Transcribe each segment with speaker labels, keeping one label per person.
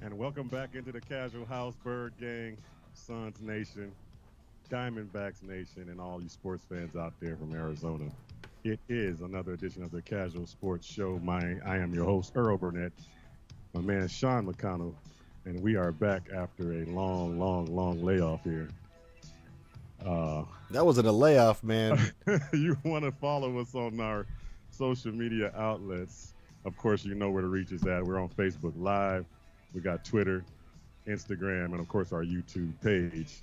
Speaker 1: And welcome back into the Casual House Bird Gang, Suns Nation, Diamondbacks Nation, and all you sports fans out there from Arizona. It is another edition of the Casual Sportz Show. I am your host, Earl Burnett, my man Sean McConnell, and we are back after a long layoff here. Uh,
Speaker 2: That wasn't a layoff, man.
Speaker 1: you want to follow us on our social media outlets. Of course, you know where to reach us at. We're on Facebook Live. We got Twitter, Instagram, and of course our YouTube page.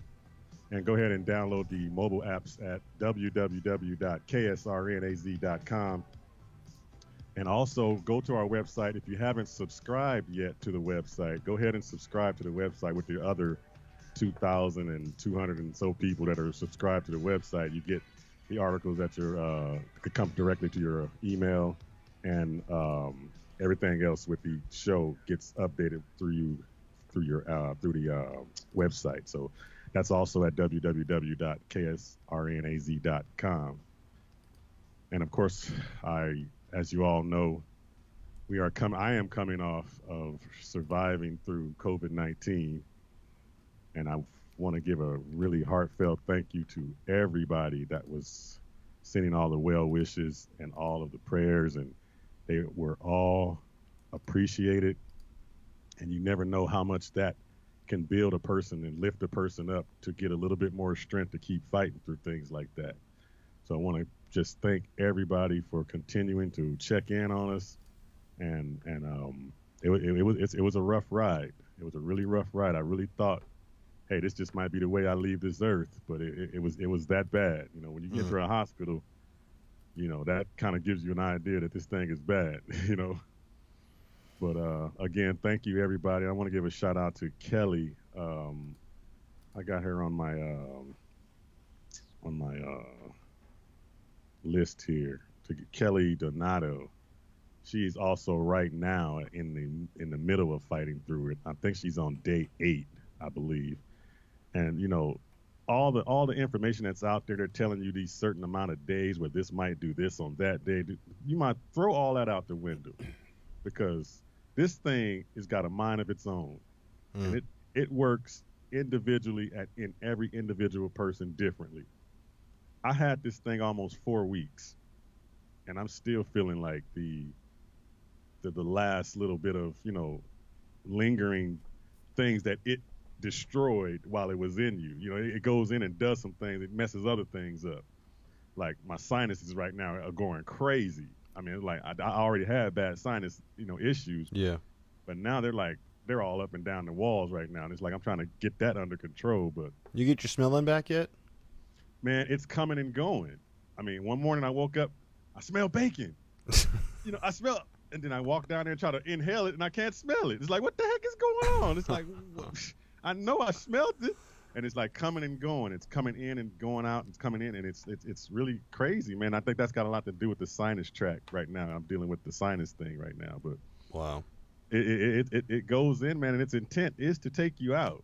Speaker 1: And go ahead and download the mobile apps at www.ksrnaz.com. And also go to our website. If you haven't subscribed yet to the website, go ahead and subscribe to the website with the other 2,200 and so people that are subscribed to the website. You get the articles that could come directly to your email, and everything else with the show gets updated through the website. So that's also at www.ksrnaz.com. And of course, as you all know, I am coming off of surviving through COVID-19, and I want to give a really heartfelt thank you to everybody that was sending all the well wishes and all of the prayers, and they were all appreciated. And you never know how much that can build a person and lift a person up to get a little bit more strength to keep fighting through things like that. So I want to just thank everybody for continuing to check in on us, and it was a rough ride. It was a really rough ride. I really thought, hey, this just might be the way I leave this earth, but it was that bad. You know, when you get to a hospital, you know, that kind of gives you an idea that this thing is bad. You know. But again, thank you everybody. I want to give a shout out to Kelly. I got her on my list here. To Kelly Donato. She's also right now in the middle of fighting through it. I think she's on day 8, I believe. And you know, all the information that's out there, they're telling you these certain amount of days where this might do this on that day. You might throw all that out the window, because this thing has got a mind of its own, and it works individually in every individual person differently. I had this thing almost 4 weeks, and I'm still feeling like the last little bit of, you know, lingering things that it destroyed while it was in you. You know, it goes in and does some things. It messes other things up. Like my sinuses right now are going crazy. I mean, like I already had bad sinus, you know, issues.
Speaker 2: Yeah.
Speaker 1: But now they're all up and down the walls right now. And it's like I'm trying to get that under control. But
Speaker 2: You get your smelling back yet?
Speaker 1: man, it's coming and going. I mean, one morning I woke up, I smell bacon. You know, I smell, and then I walk down there and try to inhale it, and I can't smell it. It's like, what the heck is going on? It's like, I know I smelled it, and it's like coming and going. It's coming in and going out. It's coming in, and it's really crazy, man. I think that's got a lot to do with the sinus tract right now. I'm dealing with the sinus thing right now, but
Speaker 2: Wow.
Speaker 1: it goes in, man, and its intent is to take you out.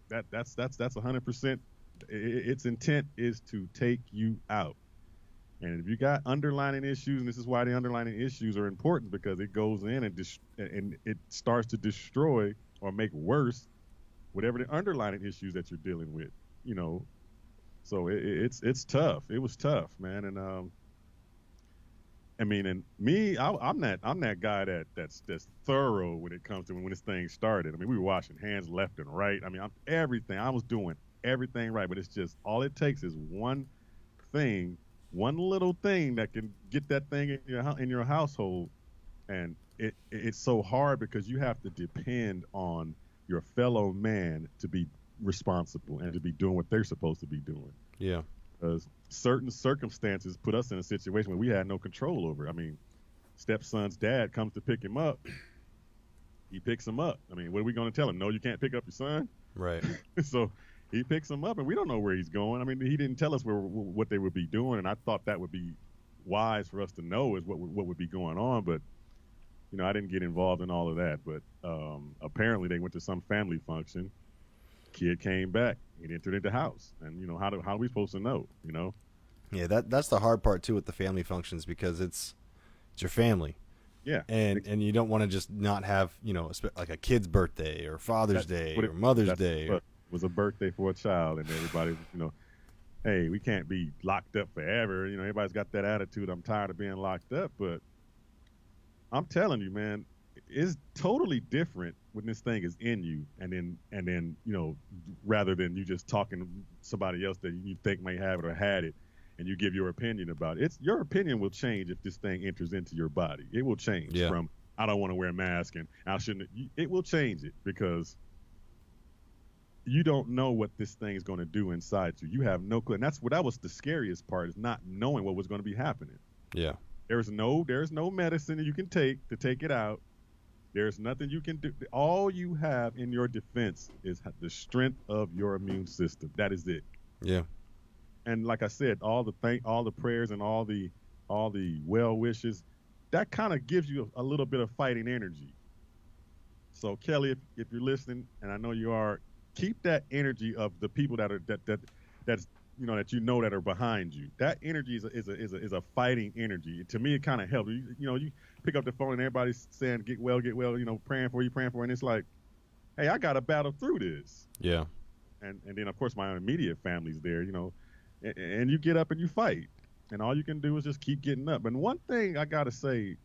Speaker 1: That's 100%. Its intent is to take you out. And if you got underlying issues, and this is why the underlying issues are important, because it goes in and it starts to destroy or make worse whatever the underlying issues that you're dealing with, you know. So it's tough. It was tough, man. And I mean, and me, I'm that guy that's thorough when it comes to when this thing started. I mean, we were washing hands left and right. I mean, I was doing everything right, but it's just all it takes is one thing, one little thing that can get that thing in your household, and it's so hard because you have to depend on your fellow man to be responsible and to be doing what they're supposed to be doing.
Speaker 2: Yeah.
Speaker 1: Because certain circumstances put us in a situation where we had no control over. I mean, stepson's dad comes to pick him up. He picks him up. I mean, what are we going to tell him? No, you can't pick up your son?
Speaker 2: Right.
Speaker 1: So he picks him up, and we don't know where he's going. I mean, he didn't tell us what they would be doing, and I thought that would be wise for us to know is what would be going on. But, you know, I didn't get involved in all of that. But apparently they went to some family function. Kid came back. He entered into the house. And, you know, how are we supposed to know, you know?
Speaker 2: Yeah, that's the hard part, too, with the family functions, because it's your family.
Speaker 1: Yeah.
Speaker 2: And you don't want to just not have, like a kid's birthday or Father's Day or Mother's Day.
Speaker 1: It was a birthday for a child, and everybody, hey, we can't be locked up forever. Everybody's got that attitude. I'm tired of being locked up, but I'm telling you, man, it's totally different when this thing is in you, and then rather than you just talking to somebody else that you think may have it or had it, and you give your opinion about it. Your opinion will change if this thing enters into your body. It will change from I don't want to wear a mask and I shouldn't. It will change it because you don't know what this thing is going to do inside you. You have no clue, and that was the scariest part, is not knowing what was going to be happening.
Speaker 2: Yeah.
Speaker 1: There's no medicine that you can take to take it out. There's nothing you can do. All you have in your defense is the strength of your immune system. That is it.
Speaker 2: Yeah.
Speaker 1: And like I said, all the prayers and all the well wishes, that kind of gives you a little bit of fighting energy. So Kelly, if you're listening, and I know you are, keep that energy of the people that are that's that are behind you. That energy is a fighting energy. To me, it kind of helps. You pick up the phone and everybody's saying get well, praying for you, and it's like, hey, I got to battle through this.
Speaker 2: Yeah.
Speaker 1: And then of course my immediate family's there, and you get up and you fight, and all you can do is just keep getting up. And one thing I gotta say,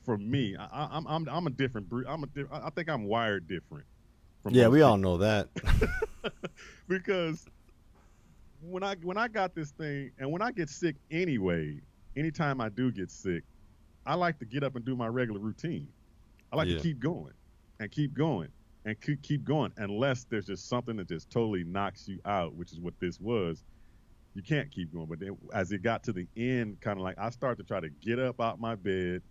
Speaker 1: for me, I'm a different breed. I think I'm wired different.
Speaker 2: Yeah, we all know that.
Speaker 1: Because when I got this thing, and when I get sick anyway, anytime I do get sick, I like to get up and do my regular routine. I like to keep going and keep going and keep going, unless there's just something that just totally knocks you out, which is what this was. You can't keep going. But then as it got to the end, kind of like I started to try to get up out my bed.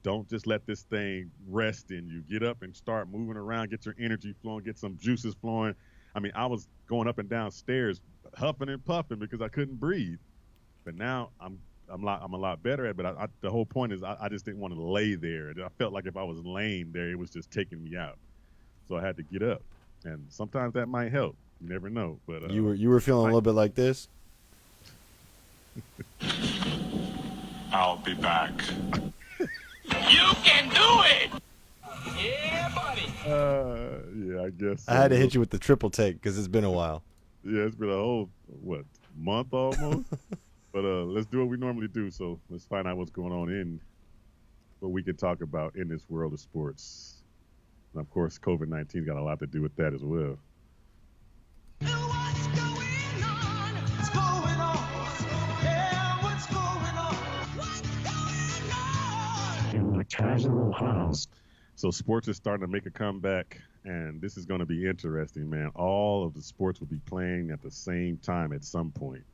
Speaker 1: Don't just let this thing rest in you. Get up and start moving around, get your energy flowing, get some juices flowing. I mean, I was going up and down stairs, huffing and puffing because I couldn't breathe. But now I'm a lot better at it. But the whole point is I just didn't want to lay there. I felt like if I was laying there, it was just taking me out. So I had to get up. And sometimes that might help. You never know. But
Speaker 2: you were feeling a little bit like this?
Speaker 3: I'll be back. You can do it! Yeah, buddy!
Speaker 1: Yeah, I guess so.
Speaker 2: I had to hit you with the triple take because it's been a while.
Speaker 1: Yeah, it's been a whole, month almost? But let's do what we normally do. So let's find out what's going on in what we can talk about in this world of sports. And of course, COVID-19 got a lot to do with that as well.
Speaker 4: What's going on? What's going on? Yeah, what's going on? What's going on?
Speaker 3: In the Kazual house.
Speaker 1: So sports is starting to make a comeback, and this is going to be interesting, man. All of the sports will be playing at the same time at some point.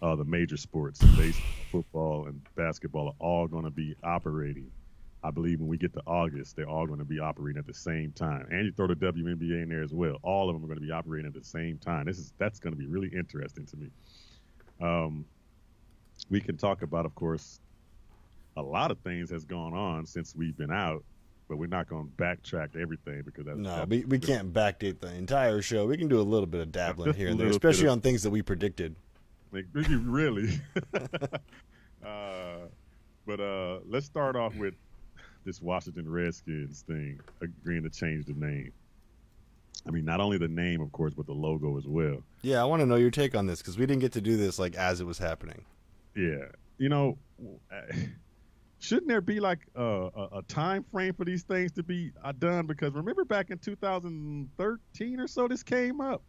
Speaker 1: The major sports, baseball, football, and basketball are all going to be operating. I believe when we get to August, they're all going to be operating at the same time. And you throw the WNBA in there as well. All of them are going to be operating at the same time. That's going to be really interesting to me. We can talk about, of course, a lot of things has gone on since we've been out, but we're not going to backtrack everything because
Speaker 2: we can't backdate the entire show. We can do a little bit of dabbling here and there, especially on things that we predicted.
Speaker 1: Like, really? But let's start off with this Washington Redskins thing, agreeing to change the name. I mean, not only the name, of course, but the logo as well.
Speaker 2: Yeah, I want to know your take on this because we didn't get to do this as it was happening.
Speaker 1: Yeah. Shouldn't there be like a time frame for these things to be done? Because remember back in 2013 or so, this came up.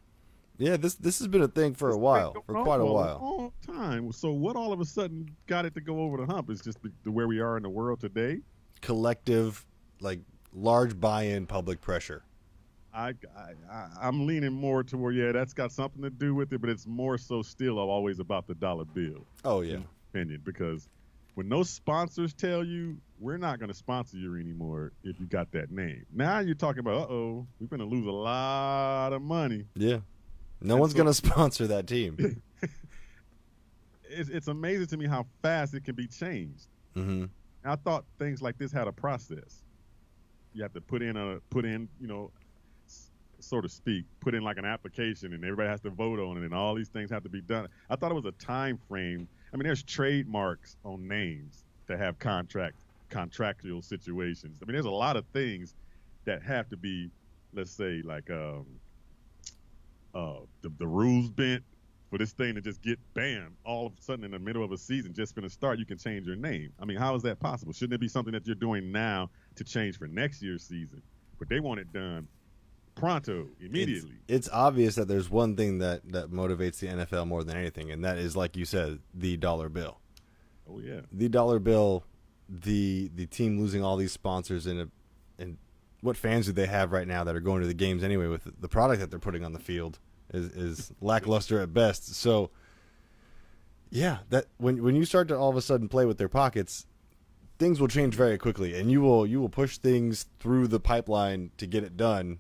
Speaker 2: Yeah, this has been a thing for quite a while.
Speaker 1: A long time. So what all of a sudden got it to go over the hump is just the where we are in the world today.
Speaker 2: Collective, large buy-in, public pressure.
Speaker 1: I'm leaning more toward, that's got something to do with it, but it's more so still always about the dollar bill.
Speaker 2: Oh, yeah.
Speaker 1: In my opinion, because when those sponsors tell you, we're not going to sponsor you anymore if you got that name. Now you're talking about, we're going to lose a lot of money.
Speaker 2: Yeah. No one's going to sponsor that team.
Speaker 1: It's amazing to me how fast it can be changed.
Speaker 2: Mm-hmm.
Speaker 1: I thought things like this had a process. You have to put in, so to speak, put in like an application, and everybody has to vote on it, and all these things have to be done. I thought it was a time frame. I mean, there's trademarks on names that have contracts contractual situations. I mean, there's a lot of things that have to be, let's say, like the rules bent for this thing to just get bam all of a sudden in the middle of a season just going to start. You can change your name. I mean, how is that possible? Shouldn't it be something that you're doing now to change for next year's season? But they want it done pronto, immediately.
Speaker 2: It's obvious that there's one thing that motivates the NFL more than anything, and that is, like you said, the dollar bill.
Speaker 1: Oh yeah,
Speaker 2: the dollar bill, the team losing all these sponsors, and what fans do they have right now that are going to the games anyway with the product that they're putting on the field is lackluster at best. So yeah, that when you start to all of a sudden play with their pockets, things will change very quickly, and you will push things through the pipeline to get it done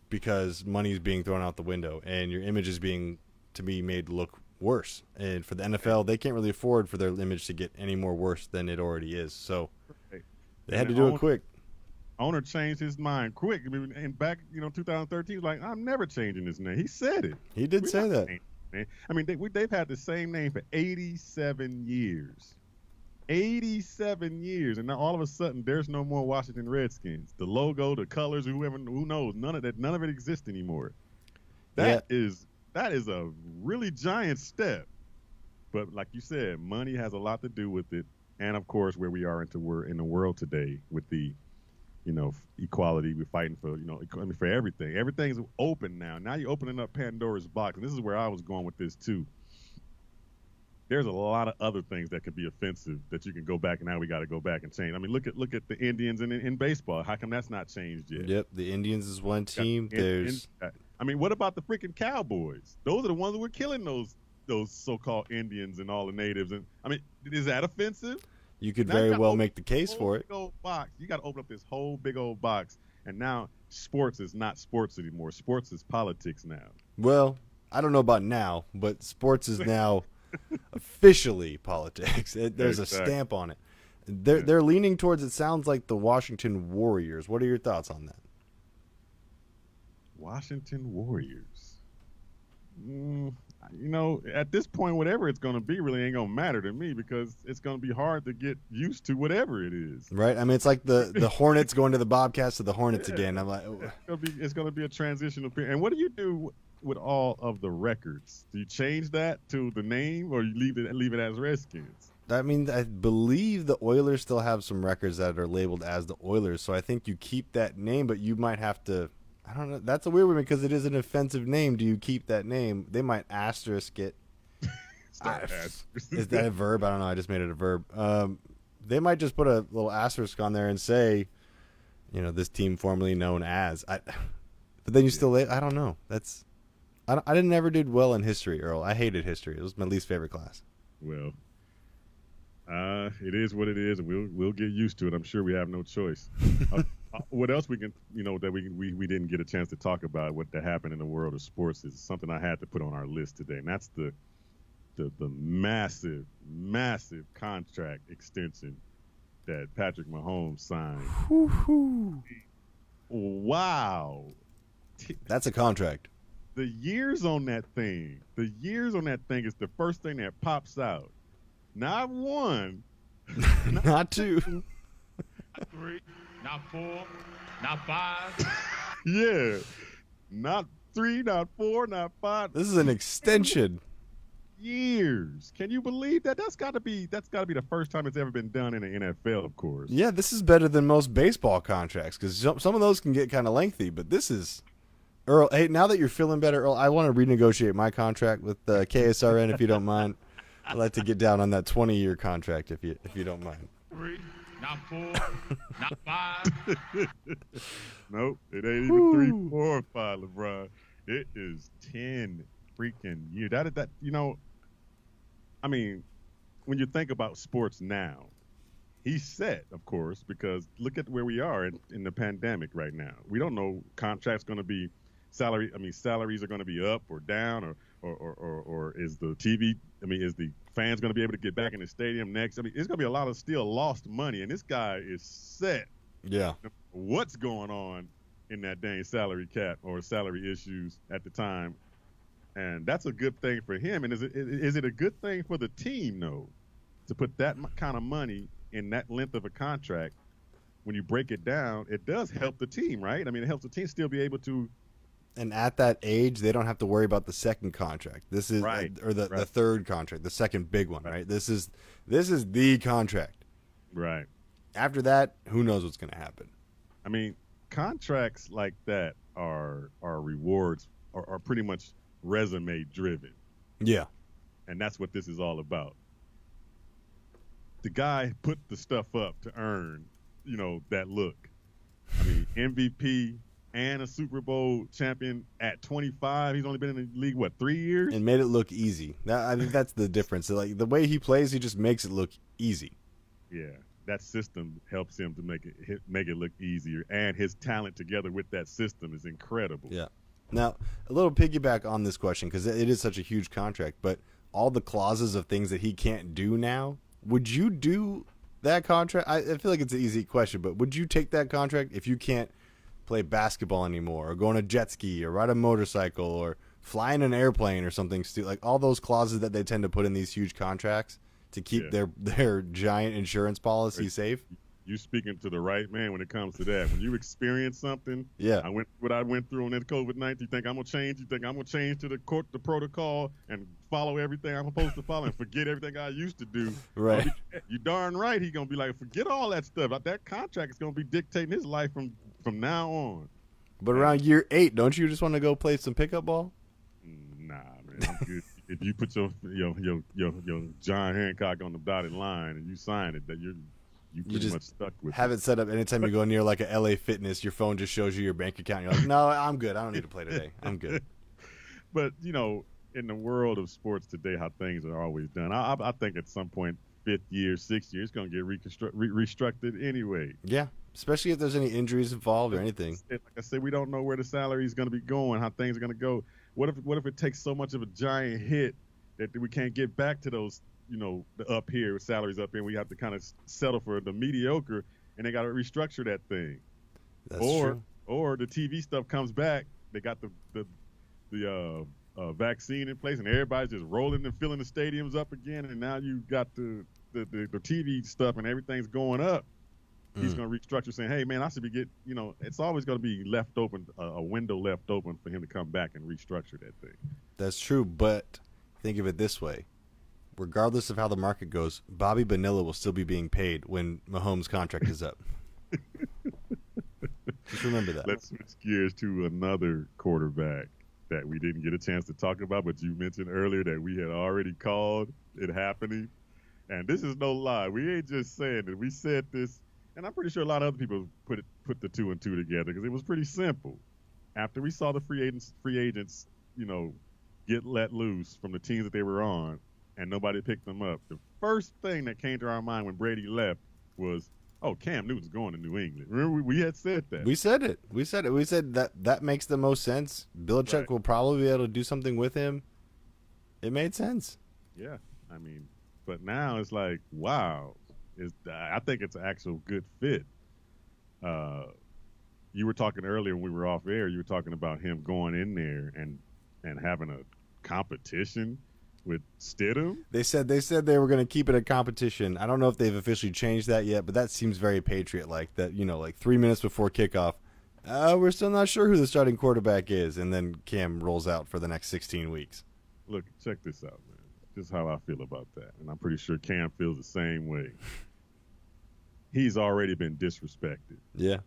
Speaker 2: because money is being thrown out the window and your image is being to be made look worse. And for the NFL, they can't really afford for their image to get any more worse than it already is. So they had to do it quick.
Speaker 1: Owner changed his mind quick. I mean, and back, 2013, he was like, I'm never changing this name. He said it.
Speaker 2: He did say that.
Speaker 1: I mean, they've had the same name for 87 years. 87 years, and now all of a sudden there's no more Washington Redskins. The logo, the colors, who knows? None of it exists anymore. That is a really giant step. But like you said, money has a lot to do with it, and of course where we are in the world today with the equality. We're fighting for for everything. Everything's open now. Now you're opening up Pandora's box, and this is where I was going with this too. There's a lot of other things that could be offensive that you can go back, and now we got to go back and change. I mean, look at the Indians in baseball. How come that's not changed yet?
Speaker 2: Yep, the Indians is one team.
Speaker 1: I mean, what about the freaking Cowboys? Those are the ones that were killing those so-called Indians and all the natives. And I mean, is that offensive?
Speaker 2: You could very well make the case for it.
Speaker 1: Big old box. You got to open up this whole big old box, and now sports is not sports anymore. Sports is politics now.
Speaker 2: Well, I don't know about now, but sports is now officially politics. There's a stamp on it. They're leaning towards, it sounds like, the Washington Warriors. What are your thoughts on that?
Speaker 1: Washington Warriors. At this point, whatever it's going to be really ain't going to matter to me because it's going to be hard to get used to whatever it is.
Speaker 2: Right? I mean, it's like the Hornets going to the Bobcats to the Hornets again. I'm like,
Speaker 1: it's going to be a transitional period. And what do you do with all of the records? Do you change that to the name, or you leave it as Redskins?
Speaker 2: I mean, I believe the Oilers still have some records that are labeled as the Oilers, so I think you keep that name, but you might have to. I don't know. That's a weird one because it is an offensive name. Do you keep that name? They might asterisk it. Is that a verb? I don't know. I just made it a verb. They might just put a little asterisk on there and say, this team formerly known as. But then you still. I don't know. I didn't ever did well in history, Earl. I hated history. It was my least favorite class.
Speaker 1: Well, it is what it is, and we'll get used to it. I'm sure we have no choice. What else we can, that we didn't get a chance to talk about what that happened in the world of sports is something I had to put on our list today, and that's the massive contract extension that Patrick Mahomes signed.
Speaker 2: Woo-hoo.
Speaker 1: Wow,
Speaker 2: that's a contract.
Speaker 1: The years on that thing is the first thing that pops out. Not one,
Speaker 2: not two,
Speaker 3: not three, not four, not five.
Speaker 1: Yeah, not three, not four, not five.
Speaker 2: This is an extension.
Speaker 1: Years. Can you believe that? That's got to be the first time it's ever been done in the NFL, of course.
Speaker 2: Yeah, this is better than most baseball contracts because some of those can get kind of lengthy, but this is. Earl, hey, now that you're feeling better, Earl, I want to renegotiate my contract with KSRN if you don't mind. I'd like to get down on that 20-year contract if you don't mind.
Speaker 3: Three, not four, not five.
Speaker 1: Nope, it ain't even 3, 4, or 5, LeBron. It is 10 freaking years. I mean, when you think about sports now, he's set, of course, because look at where we are in the pandemic right now. We don't know contracts going to be salaries are going to be up or down, or is the TV? Is the fans going to be able to get back in the stadium next? It's going to be a lot of still lost money, and this guy is set.
Speaker 2: Yeah.
Speaker 1: What's going on in that dang salary cap or salary issues at the time? And that's a good thing for him. And is it a good thing for the team, though, to put that kind of money in that length of a contract, when you break it down, it does help the team, right? I mean, it helps the team still be able to.
Speaker 2: And at that age, they don't have to worry about the second contract. This is
Speaker 1: Right.
Speaker 2: the third contract, the second big one, right? This is the contract.
Speaker 1: Right.
Speaker 2: After that, who knows what's going to happen?
Speaker 1: I mean, contracts like that are rewards are pretty much resume driven,
Speaker 2: Yeah.
Speaker 1: and that's what this is all about. The guy put the stuff up to earn, that look. I mean, MVP and a Super Bowl champion at 25. He's only been in the league, 3 years?
Speaker 2: And made it look easy. I think that's the difference. Like the way he plays, he just makes it look easy.
Speaker 1: Yeah, that system helps him to make it look easier, and his talent together with that system is incredible.
Speaker 2: Yeah. Now, a little piggyback on this question, because it is such a huge contract, but all the clauses of things that he can't do now, would you do that contract? I feel like it's an easy question, but would you take that contract if you can't play basketball anymore, or go on a jet ski, or ride a motorcycle, or fly in an airplane or something? Like all those clauses that they tend to put in these huge contracts to keep their giant insurance policy safe.
Speaker 1: You speaking to the right man when it comes to that. When you experience something, I went through on that COVID-19. You think I'm gonna change? You think I'm gonna change to the protocol and follow everything I'm supposed to follow and forget everything I used to do?
Speaker 2: Right.
Speaker 1: You darn right. He gonna be like, forget all that stuff. That contract is gonna be dictating his life from now on.
Speaker 2: But around year 8, don't you just want to go play some pickup ball?
Speaker 1: Nah, man. I'm good. If you put your John Hancock on the dotted line and you sign it, that you pretty
Speaker 2: just
Speaker 1: much stuck with
Speaker 2: have it set up. Anytime you go near like a LA Fitness, your phone just shows you your bank account. You're like, no, I'm good. I don't need to play today. I'm good.
Speaker 1: But in the world of sports today, how things are always done, I think at some point, 5th year, 6th year, it's going to get restructured anyway.
Speaker 2: Yeah, especially if there's any injuries involved or anything.
Speaker 1: Like I said, we don't know where the salary is going to be going, how things are going to go. What if it takes so much of a giant hit that we can't get back to those, the up here salaries up here? We have to kind of settle for the mediocre, and they got to restructure that thing.
Speaker 2: That's true.
Speaker 1: Or the TV stuff comes back. They got the vaccine in place, and everybody's just rolling and filling the stadiums up again. And now you got the TV stuff, and everything's going up. He's going to restructure, saying, "Hey, man, I should be it's always going to be left open, a window left open for him to come back and restructure that thing."
Speaker 2: That's true, but think of it this way: regardless of how the market goes, Bobby Bonilla will still be being paid when Mahomes' contract is up. Just remember that.
Speaker 1: Let's switch gears to another quarterback that we didn't get a chance to talk about, but you mentioned earlier that we had already called it happening. And this is no lie. We ain't just saying it. We said this, and I'm pretty sure a lot of other people put the 2 and 2 together, because it was pretty simple. After we saw the free agents, get let loose from the teams that they were on, and nobody picked them up, the first thing that came to our mind when Brady left was, oh, Cam Newton's going to New England. Remember, we had said that.
Speaker 2: We said it. We said that makes the most sense. Belichick will probably be able to do something with him. It made sense.
Speaker 1: Yeah, I mean, but now it's like, wow. I think it's an actual good fit. You were talking earlier when we were off air. You were talking about him going in there and having a competition with Stidham.
Speaker 2: They said they were going to keep it a competition. I don't know if they've officially changed that yet, but that seems very Patriot-like. That like 3 minutes before kickoff, we're still not sure who the starting quarterback is, and then Cam rolls out for the next 16 weeks.
Speaker 1: Look, check this out, man. This is how I feel about that, and I'm pretty sure Cam feels the same way. He's already been disrespected.
Speaker 2: Yeah.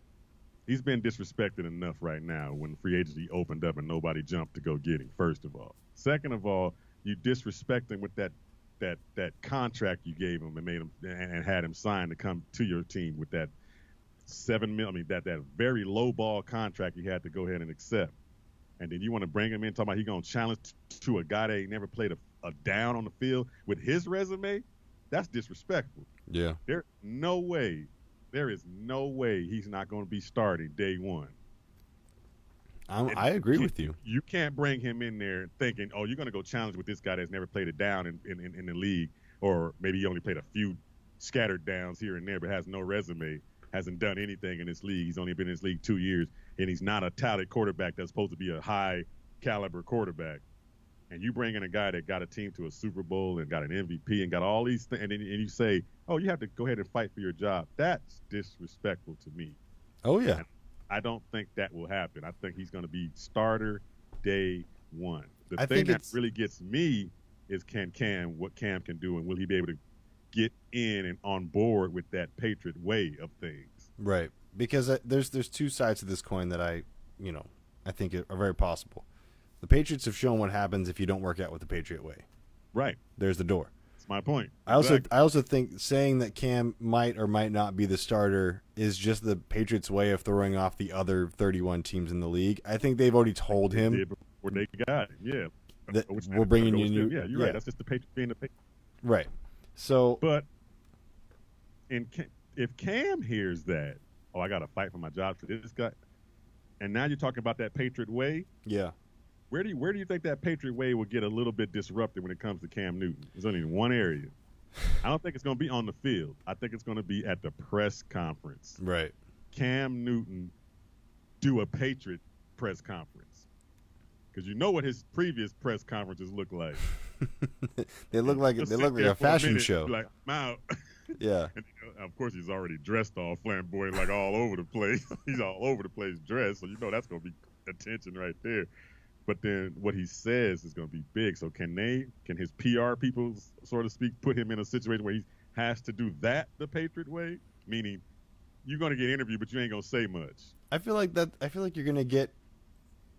Speaker 1: He's been disrespected enough right now when free agency opened up and nobody jumped to go get him, first of all. Second of all, you disrespect him with that contract you gave him and made him and had him sign to come to your team with that $7 million. That very low ball contract you had to go ahead and accept. And then you want to bring him in, talking about he's going to challenge to a guy that ain't never played a down on the field with his resume? That's disrespectful.
Speaker 2: Yeah.
Speaker 1: There is no way he's not going to be starting day one.
Speaker 2: I agree with you.
Speaker 1: You can't bring him in there thinking, oh, you're going to go challenge with this guy that's never played a down in the league, or maybe he only played a few scattered downs here and there but has no resume, hasn't done anything in this league. He's only been in this league 2 years, and he's not a touted quarterback that's supposed to be a high-caliber quarterback. and you bring in a guy that got a team to a Super Bowl and got an MVP and got all these things, and you say, oh, you have to go ahead and fight for your job. That's disrespectful to me.
Speaker 2: Oh, yeah.
Speaker 1: And I don't think that will happen. I think he's going to be starter day one. The thing that really gets me is what Cam can do, and will he be able to get in and on board with that Patriot way of things?
Speaker 2: Right. Because there's two sides to this coin that I think are very possible. The Patriots have shown what happens if you don't work out with the Patriot way.
Speaker 1: Right.
Speaker 2: There's the door.
Speaker 1: That's my point.
Speaker 2: I also think saying that Cam might or might not be the starter is just the Patriots' way of throwing off the other 31 teams in the league. I think they've already told him.
Speaker 1: Before they got him, yeah.
Speaker 2: That we're bringing you new.
Speaker 1: Yeah, you're right. That's just the Patriots being the Patriots.
Speaker 2: Right. So.
Speaker 1: But if Cam hears that, oh, I got to fight for my job for this guy, and now you're talking about that Patriot way.
Speaker 2: Yeah.
Speaker 1: Where do you think that Patriot way will get a little bit disrupted when it comes to Cam Newton? There's only one area. I don't think it's going to be on the field. I think it's going to be at the press conference.
Speaker 2: Right.
Speaker 1: Cam Newton do a Patriot press conference. Because you know what his previous press conferences look like.
Speaker 2: They look like a fashion show.
Speaker 1: Like, I'm out.
Speaker 2: Yeah.
Speaker 1: And, of course, he's already dressed all flamboyant, like all over the place. He's all over the place dressed, so you know that's going to be attention right there. But then what he says is going to be big. So can his PR people, so to speak, put him in a situation where he has to do that the Patriot way? Meaning, you're going to get interviewed, but you ain't going to say much.
Speaker 2: I feel like you're going to get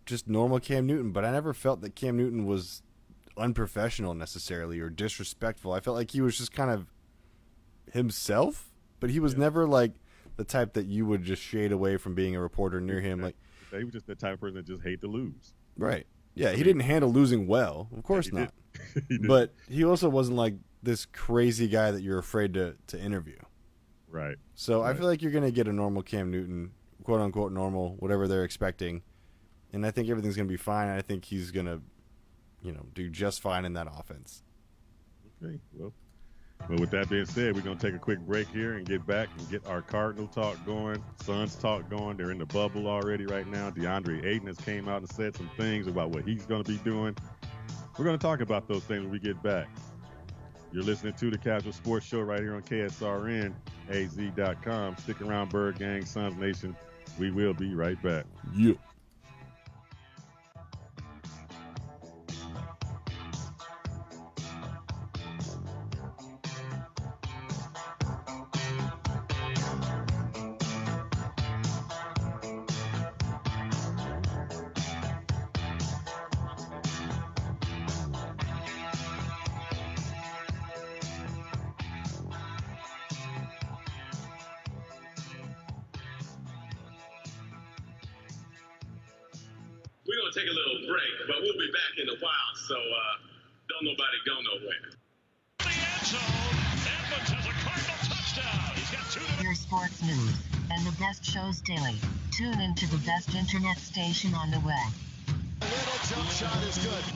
Speaker 2: just normal Cam Newton, but I never felt that Cam Newton was unprofessional necessarily or disrespectful. I felt like he was just kind of himself, but he was never like the type that you would just shade away from being a reporter near him. Like
Speaker 1: he was just the type of person that just hate to lose.
Speaker 2: Right. Yeah, he didn't handle losing well. Of course not. But he also wasn't like this crazy guy that you're afraid to interview.
Speaker 1: Right.
Speaker 2: So I feel like you're going to get a normal Cam Newton, quote unquote normal, whatever they're expecting. And I think everything's going to be fine. I think he's going to, do just fine in that offense.
Speaker 1: Okay. Well, with that being said, we're going to take a quick break here and get back and get our Cardinal talk going, Suns talk going. They're in the bubble already right now. DeAndre Ayton has came out and said some things about what he's going to be doing. We're going to talk about those things when we get back. You're listening to the Kazual Sportz Show right here on KSRN, AZ.com. Stick around, Bird Gang, Suns Nation. We will be right back.
Speaker 2: Yeah.
Speaker 5: We're going to take a little break, but we'll be back in a while, so don't nobody go nowhere.
Speaker 3: The end zone. Edmonds has a Cardinal touchdown. He's got two.
Speaker 6: Your sports news and the best shows daily. Tune into the best internet station on the web.
Speaker 7: A little jump shot is good.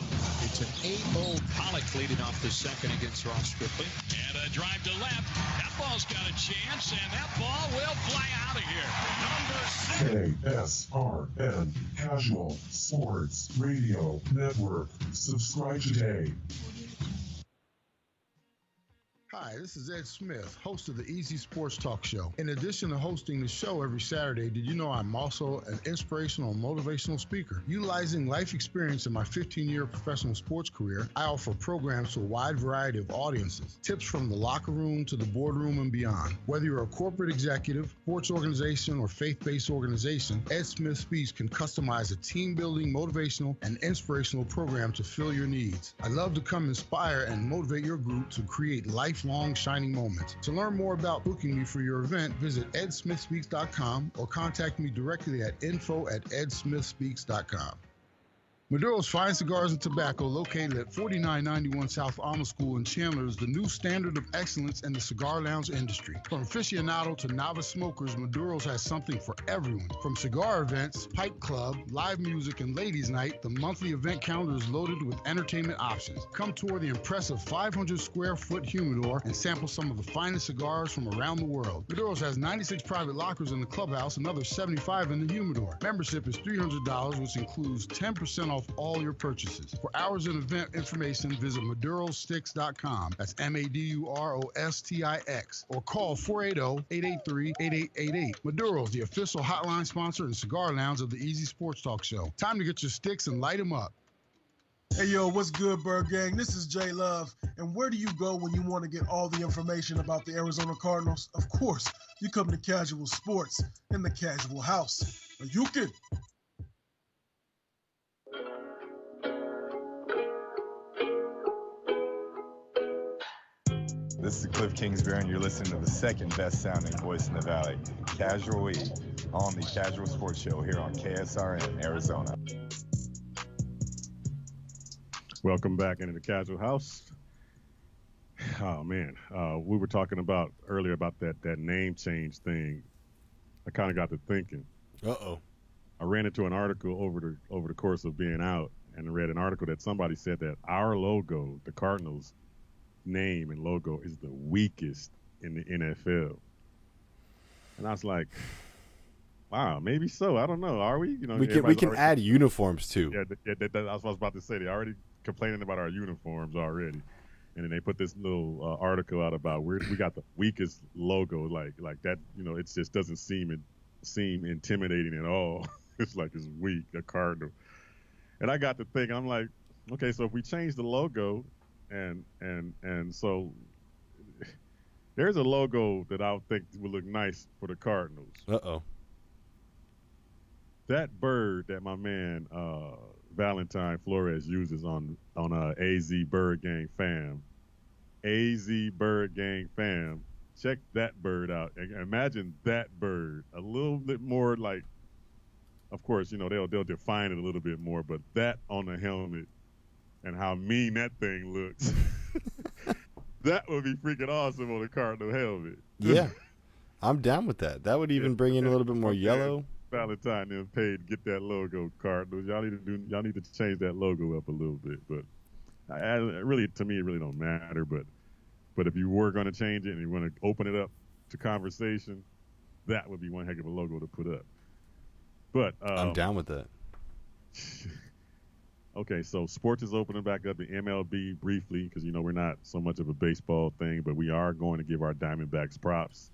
Speaker 7: It's an 8-0 Pollock leading off the second against Ross Stripley.
Speaker 3: And a drive to left. That ball's got a chance, and that ball will fly out of here. Number 6.
Speaker 8: KSRN, Kazual Sportz Radio Network. Subscribe today.
Speaker 9: Hi, this is Ed Smith, host of the Easy Sports Talk Show. In addition to hosting the show every Saturday, did you know I'm also an inspirational and motivational speaker? Utilizing life experience in my 15-year professional sports career, I offer programs to a wide variety of audiences. Tips from the locker room to the boardroom and beyond. Whether you're a corporate executive, sports organization, or faith-based organization, Ed Smith Speaks can customize a team-building, motivational, and inspirational program to fill your needs. I'd love to come inspire and motivate your group to create lifelong shining moments. To learn more about booking me for your event, visit edsmithspeaks.com or contact me directly at info@edsmithspeaks.com. Maduro's Fine Cigars and Tobacco, located at 4991 South Alma School in Chandler, is the new standard of excellence in the cigar lounge industry. From aficionado to novice smokers, Maduro's has something for everyone. From cigar events, pipe club, live music, and ladies' night, the monthly event calendar is loaded with entertainment options. Come tour the impressive 500-square-foot humidor and sample some of the finest cigars from around the world. Maduro's has 96 private lockers in the clubhouse, another 75 in the humidor. Membership is $300, which includes 10% off off all your purchases. For hours and event information, visit MaduroSticks.com. That's MaduroStix. Or call 480-883-8888. Maduro's, the official hotline sponsor and cigar lounge of the Easy Sports Talk Show. Time to get your sticks and light them up.
Speaker 10: Hey, yo, what's good, Bird Gang? This is Jay Love. And where do you go when you want to get all the information about the Arizona Cardinals? Of course, you come to Kazual Sportz in the Casual House. You can.
Speaker 11: This is Cliff Kingsbury, and you're listening to the second best sounding voice in the Valley, Casual E, on the Kazual Sportz Show here on KSRN, Arizona.
Speaker 1: Welcome back into the Casual House. Oh man, we were talking about earlier about that name change thing. I kind of got to thinking.
Speaker 2: Uh-oh.
Speaker 1: I ran into an article over the course of being out, and read an article that somebody said that our logo, the Cardinals' name and logo, is the weakest in the NFL. And I was like, wow, maybe so. I don't know. Are we? You know,
Speaker 2: we can add uniforms too.
Speaker 1: Yeah, that's what I was about to say. They already complaining about our uniforms already, and then they put this little article out about we got the weakest logo, like that. You know, it just doesn't seem intimidating at all. It's like it's weak, a cardinal. And I got to think, I'm like, okay, so if we change the logo, and so there's a logo that I think would look nice for the Cardinals.
Speaker 2: Uh-oh.
Speaker 1: That bird that my man Valentine Flores uses on AZ Bird Gang Fam. AZ Bird Gang Fam. Check that bird out. Imagine that bird. A little bit more like, of course, you know, they'll define it a little bit more, but that on the helmet and how mean that thing looks. That would be freaking awesome on a Cardinal helmet.
Speaker 2: Yeah. I'm down with that. That would even bring in a little bit more yellow.
Speaker 1: Valentine them paid to get that logo, Cardinals. Y'all need to change that logo up a little bit. But really, to me, it really don't matter. But if you were going to change it and you want to open it up to conversation, that would be one heck of a logo to put up. But
Speaker 2: I'm down with that.
Speaker 1: Okay, so sports is opening back up in MLB briefly because, you know, we're not so much of a baseball thing, but we are going to give our Diamondbacks props.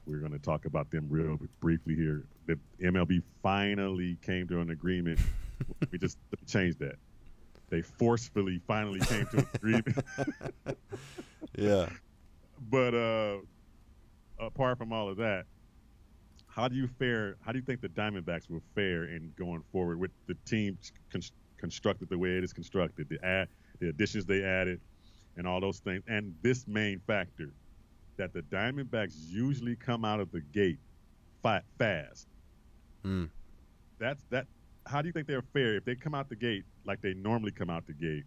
Speaker 1: We're going to talk about them real briefly here. The MLB finally came to an agreement. We just changed that. They forcefully finally came to an agreement.
Speaker 2: Yeah.
Speaker 1: But apart from all of that, how do you think the Diamondbacks will fare in going forward with the team constructed the way it is constructed, the additions they added, and all those things, and this main factor that the Diamondbacks usually come out of the gate fast. That. How do you think they'll fare if they come out the gate like they normally come out the gate?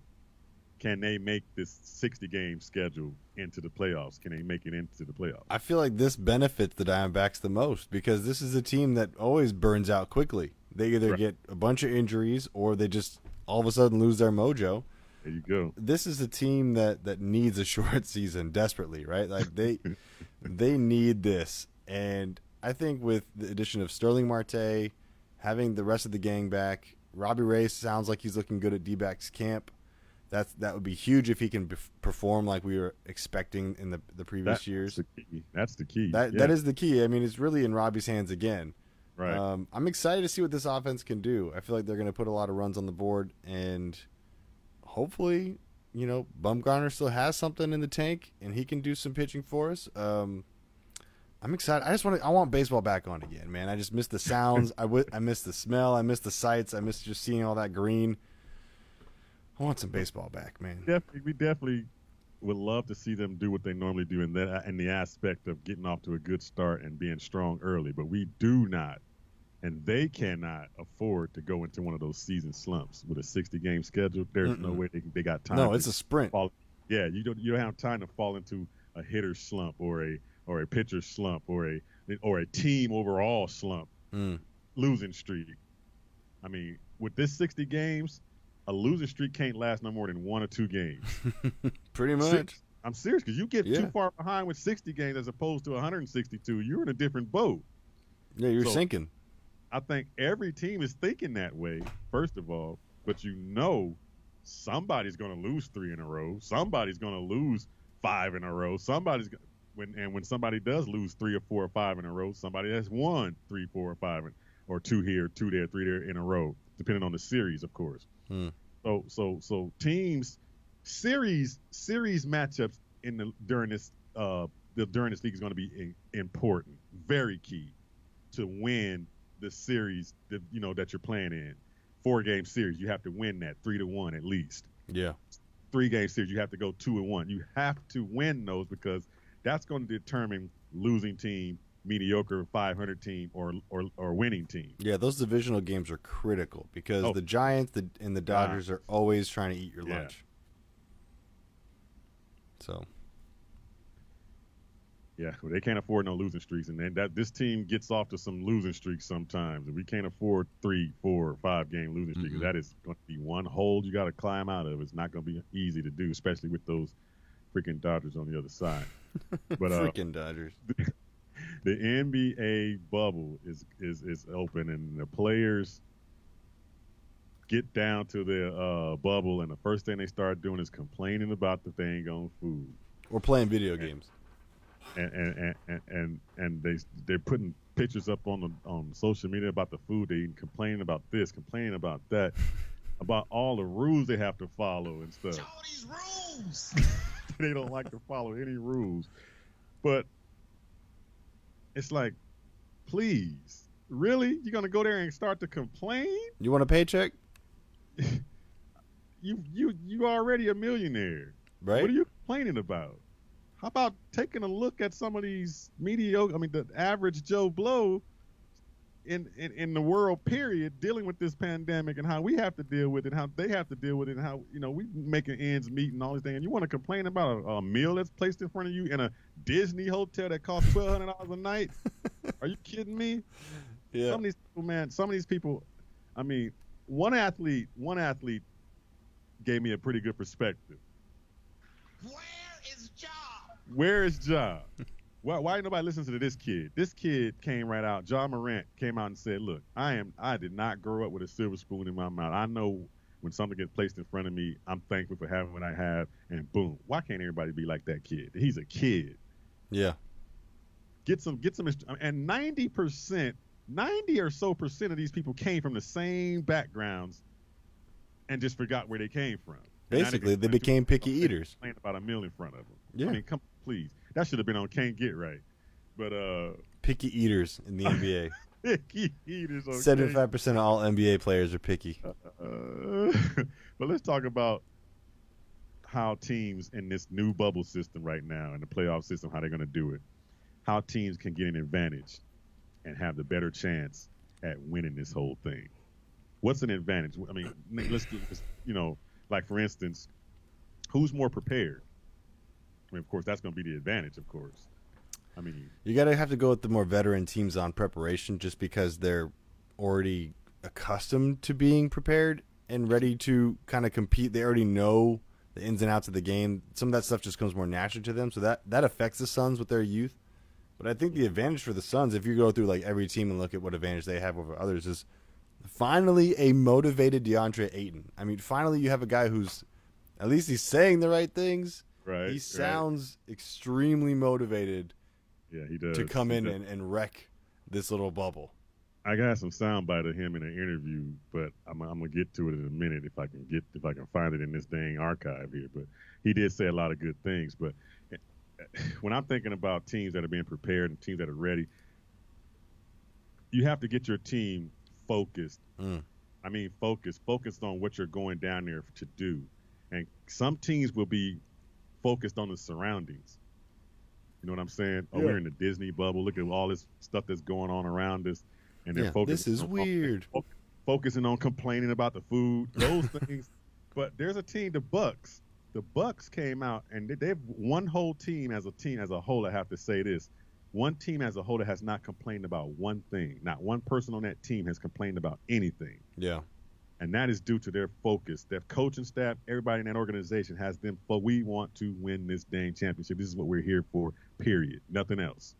Speaker 1: Can they make this 60-game schedule into the playoffs? Can they make it into the playoffs?
Speaker 2: I feel like this benefits the Diamondbacks the most because this is a team that always burns out quickly. They either get a bunch of injuries or they just all of a sudden lose their mojo.
Speaker 1: There you go.
Speaker 2: This is a team that needs a short season desperately, right? Like they need this. And I think with the addition of Sterling Marte, having the rest of the gang back, Robbie Ray sounds like he's looking good at D-backs camp. That would be huge if he can perform like we were expecting in the previous years.
Speaker 1: That's the key.
Speaker 2: That is the key. I mean, it's really in Robbie's hands again.
Speaker 1: Right.
Speaker 2: I'm excited to see what this offense can do. I feel like they're going to put a lot of runs on the board, and hopefully, you know, Bumgarner still has something in the tank, and he can do some pitching for us. I'm excited. I want baseball back on again, man. I just miss the sounds. I miss the smell. I miss the sights. I miss just seeing all that green. I want some baseball back, man.
Speaker 1: We definitely would love to see them do what they normally do in the aspect of getting off to a good start and being strong early. But we do not, and they cannot afford to go into one of those season slumps with a 60-game schedule. There's no way they got time.
Speaker 2: No, it's a sprint.
Speaker 1: You don't have time to fall into a hitter slump or a pitcher slump or a team overall slump, losing streak. I mean, with this 60 games. A losing streak can't last no more than 1 or 2 games.
Speaker 2: Pretty much.
Speaker 1: I'm serious, because you get too far behind with 60 games as opposed to 162. You're in a different boat.
Speaker 2: Yeah, you're sinking.
Speaker 1: I think every team is thinking that way, first of all. but you know somebody's going to lose 3 in a row. Somebody's going to lose 5 in a row. When somebody does lose 3 or 4 or 5 in a row, somebody has won 3, 4, or 5, or 2 here, 2 there, 3 there in a row, depending on the series, of course. So teams series matchups during this league is going to be important, very key to win the series that you're playing in. 4-game series, you have to win that 3-1 at least.
Speaker 2: Yeah.
Speaker 1: 3-game series, you have to go 2-1. You have to win those because that's going to determine losing team, mediocre 500 team, or winning team.
Speaker 2: Yeah, those divisional games are critical because the Giants and the Dodgers are always trying to eat your lunch. So.
Speaker 1: Yeah, well, they can't afford no losing streaks, and then this team gets off to some losing streaks sometimes. And we can't afford 3, 4, 5-game losing streaks. That is going to be one hole you got to climb out of. It's not going to be easy to do, especially with those freaking Dodgers on the other side. But
Speaker 2: freaking Dodgers.
Speaker 1: The NBA bubble is open, and the players get down to their bubble, and the first thing they start doing is complaining about the thing on food
Speaker 2: or playing video games.
Speaker 1: And they're putting pictures up on social media about the food they eat, complaining about this, complaining about that, about all the rules they have to follow and stuff.
Speaker 4: All these rules.
Speaker 1: They don't like to follow any rules, but it's like, please, really, you're gonna go there and start to complain?
Speaker 2: You want a paycheck?
Speaker 1: You already a millionaire,
Speaker 2: right?
Speaker 1: What are you complaining about? How about taking a look at some of these the average Joe Blow in the world, period, dealing with this pandemic and how we have to deal with it, how they have to deal with it, and how, we making ends meet and all these things. And you want to complain about a meal that's placed in front of you in a Disney hotel that costs $1,200 a night? Are you kidding me?
Speaker 2: Yeah.
Speaker 1: Some of these people, one athlete gave me a pretty good perspective. Where is Ja? Why nobody listens to this kid? This kid came right out. Ja Morant came out and said, look, I did not grow up with a silver spoon in my mouth. I know when something gets placed in front of me, I'm thankful for having what I have, and boom. Why can't everybody be like that kid? He's a kid.
Speaker 2: Yeah.
Speaker 1: Get some, and 90 or so percent of these people came from the same backgrounds and just forgot where they came from.
Speaker 2: Basically, they became picky eaters.
Speaker 1: Playing about a meal in front of them.
Speaker 2: Yeah.
Speaker 1: Come please. That should have been on Can't Get Right. But
Speaker 2: picky eaters in the NBA.
Speaker 1: Picky eaters. Okay.
Speaker 2: 75% of all NBA players are picky.
Speaker 1: But let's talk about how teams in this new bubble system right now, in the playoff system, how they're going to do it. How teams can get an advantage and have the better chance at winning this whole thing. What's an advantage? Let's do this, like, for instance, who's more prepared? Of course, that's going to be the advantage, of course.
Speaker 2: You got to have to go with the more veteran teams on preparation just because they're already accustomed to being prepared and ready to kind of compete. They already know the ins and outs of the game. Some of that stuff just comes more naturally to them, so that affects the Suns with their youth. But I think the advantage for the Suns, if you go through like every team and look at what advantage they have over others, is finally a motivated DeAndre Ayton. Finally you have a guy who's, at least he's saying the right things.
Speaker 1: Right.
Speaker 2: He sounds extremely motivated.
Speaker 1: Yeah, he does.
Speaker 2: To come in and wreck this little bubble.
Speaker 1: I got some soundbite of him in an interview, but I'm gonna get to it in a minute if I can find it in this dang archive here. But he did say a lot of good things. But when I'm thinking about teams that are being prepared and teams that are ready, you have to get your team focused. Focused on what you're going down there to do. And some teams will be focused on the surroundings. You know what I'm saying?
Speaker 2: Yeah.
Speaker 1: We're in the Disney bubble. Look at all this stuff that's going on around us. And they're focused.
Speaker 2: This is weird.
Speaker 1: Focusing on complaining about the food, those things. But there's a team, the Bucks. The Bucks came out, and they've one whole team as a whole, I have to say this. One team as a whole that has not complained about one thing. Not one person on that team has complained about anything.
Speaker 2: Yeah.
Speaker 1: And that is due to their focus. Their coaching staff, everybody in that organization has them, but we want to win this dang championship. This is what we're here for, period. Nothing else.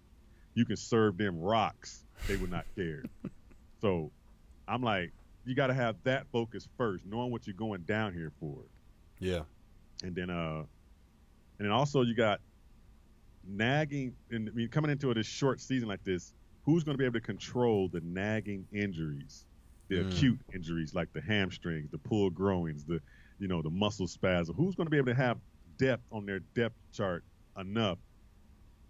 Speaker 1: You can serve them rocks. They would not care. So I'm like, you got to have that focus first, knowing what you're going down here for.
Speaker 2: Yeah.
Speaker 1: And then also you got nagging, and I mean, coming into this short season like this, who's going to be able to control the nagging injuries, the acute injuries like the hamstrings, the pulled groins, the muscle spasm? Who's going to be able to have depth on their depth chart enough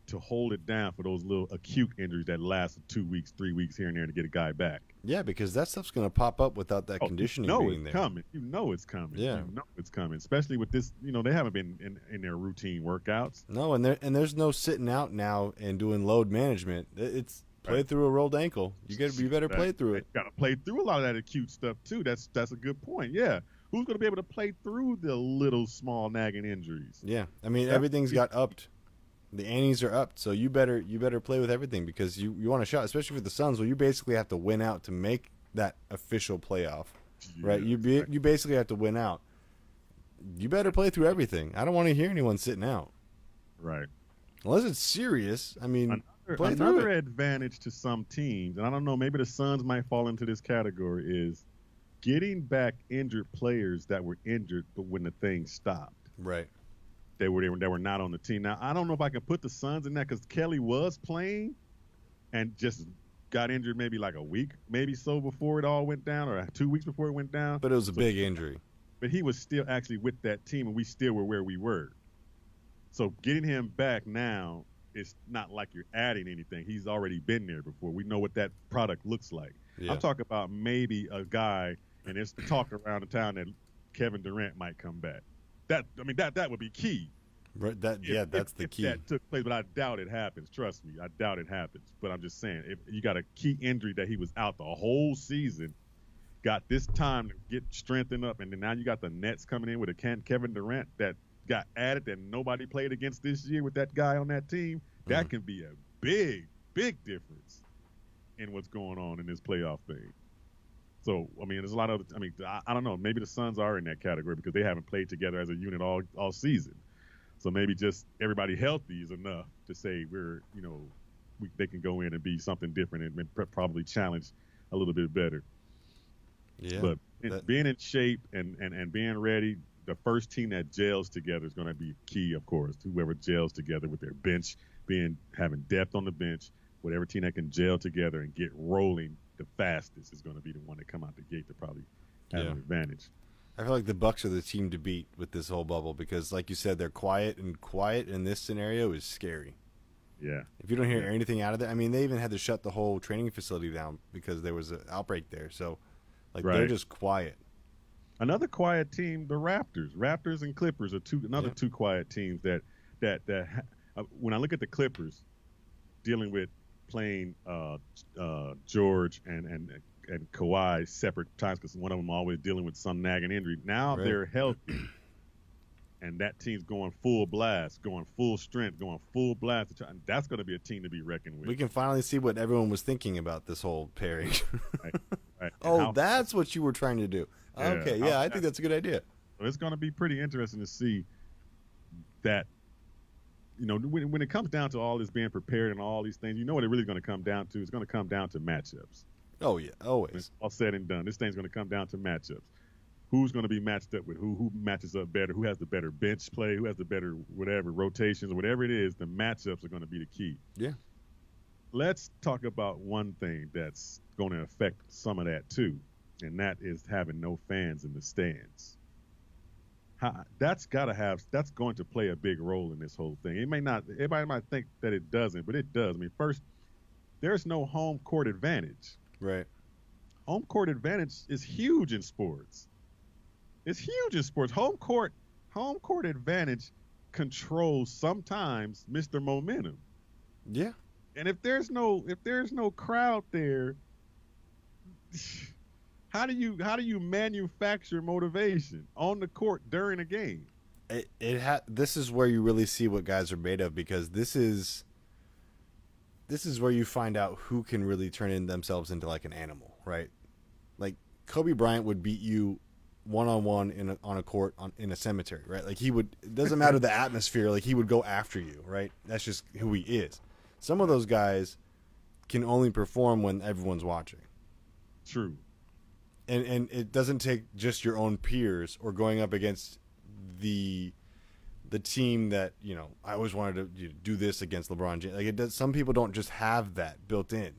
Speaker 1: to hold it down for those little acute injuries that last 2 weeks, 3 weeks here and there to get a guy back?
Speaker 2: Yeah, because that stuff's going to pop up without that conditioning being there.
Speaker 1: Coming. You know it's coming.
Speaker 2: Yeah.
Speaker 1: You know it's coming, especially with this. They haven't been in their routine workouts.
Speaker 2: No, and there's no sitting out now and doing load management. It's play through a rolled ankle. You better play through it.
Speaker 1: You got to play through a lot of that acute stuff too. That's a good point. Yeah. Who's going to be able to play through the little small nagging injuries?
Speaker 2: Yeah. I mean, everything's got upped. The antes are upped, so you better play with everything because you want a shot, especially for the Suns, where you basically have to win out to make that official playoff, right? You basically have to win out. You better play through everything. I don't want to hear anyone sitting out.
Speaker 1: Right.
Speaker 2: Unless it's serious. I mean, play through
Speaker 1: another
Speaker 2: it.
Speaker 1: advantage to some teams, and I don't know, maybe the Suns might fall into this category, is getting back injured players that were injured, but when the thing stopped.
Speaker 2: Right.
Speaker 1: They were not on the team. Now, I don't know if I can put the Suns in that because Kelly was playing and just got injured maybe like a week, maybe so before it all went down, or 2 weeks before it went down.
Speaker 2: But it was a big injury.
Speaker 1: But he was still actually with that team, and we still were where we were. So getting him back now, it's not like you're adding anything. He's already been there before. We know what that product looks like.
Speaker 2: Yeah.
Speaker 1: I'm talking about maybe a guy, and it's talk around the town that Kevin Durant might come back. That would be key.
Speaker 2: Right. That's the key.
Speaker 1: That took place, but I doubt it happens. Trust me, I doubt it happens. But I'm just saying, if you got a key injury that he was out the whole season, got this time to get strengthened up, and then now you got the Nets coming in with a Kevin Durant that got added that nobody played against this year with that guy on that team. That can be a big, big difference in what's going on in this playoff thing. So, I mean, there's a lot of, I don't know, maybe the Suns are in that category because they haven't played together as a unit all season. So maybe just everybody healthy is enough to say they can go in and be something different and probably challenge a little bit better.
Speaker 2: Yeah.
Speaker 1: But being in shape and being ready, the first team that gels together is going to be key, of course. Whoever gels together with their bench, having depth on the bench, whatever team that can gel together and get rolling the fastest is going to be the one that come out the gate to probably have an advantage.
Speaker 2: I feel like the Bucks are the team to beat with this whole bubble because, like you said, they're quiet in this scenario is scary.
Speaker 1: Yeah.
Speaker 2: If you don't hear anything out of it, I mean, they even had to shut the whole training facility down because there was an outbreak there. So, they're just quiet.
Speaker 1: Another quiet team, the Raptors. Raptors and Clippers are two quiet teams that when I look at the Clippers dealing with playing George and Kawhi separate times because one of them always dealing with some nagging injury. Now they're healthy, and that team's going full blast, going full strength, going full blast. And that's going to be a team to be reckoned with.
Speaker 2: We can finally see what everyone was thinking about this whole pairing.
Speaker 1: Right.
Speaker 2: That's what you were trying to do.
Speaker 1: Yeah,
Speaker 2: okay, I think that's a good idea.
Speaker 1: So it's going to be pretty interesting to see that. When it comes down to all this being prepared and all these things, what it's really going to come down to? It's going to come down to matchups.
Speaker 2: Oh, yeah, always.
Speaker 1: When it's all said and done, this thing's going to come down to matchups. Who's going to be matched up with who matches up better, who has the better bench play, who has the better whatever, rotations, whatever it is, the matchups are going to be the key.
Speaker 2: Yeah.
Speaker 1: Let's talk about one thing that's going to affect some of that too, and that is having no fans in the stands. That's going to play a big role in this whole thing. It may not, everybody might think that it doesn't, but it does. I mean, first, there's no home court advantage.
Speaker 2: Right.
Speaker 1: Home court advantage is huge in sports. It's huge in sports. Home court advantage controls sometimes Mr. Momentum.
Speaker 2: Yeah.
Speaker 1: And if there's no crowd there, how do you manufacture motivation on the court during a game?
Speaker 2: This is where you really see what guys are made of because this is where you find out who can really turn themselves into like an animal, right? Like Kobe Bryant would beat you one-on-one on a court in a cemetery, right? Like it doesn't matter the atmosphere, like he would go after you, right? That's just who he is. Some of those guys can only perform when everyone's watching.
Speaker 1: True.
Speaker 2: And it doesn't take just your own peers or going up against the team that, you know, I always wanted to do this against LeBron James. Like, it does. Some people don't just have that built in.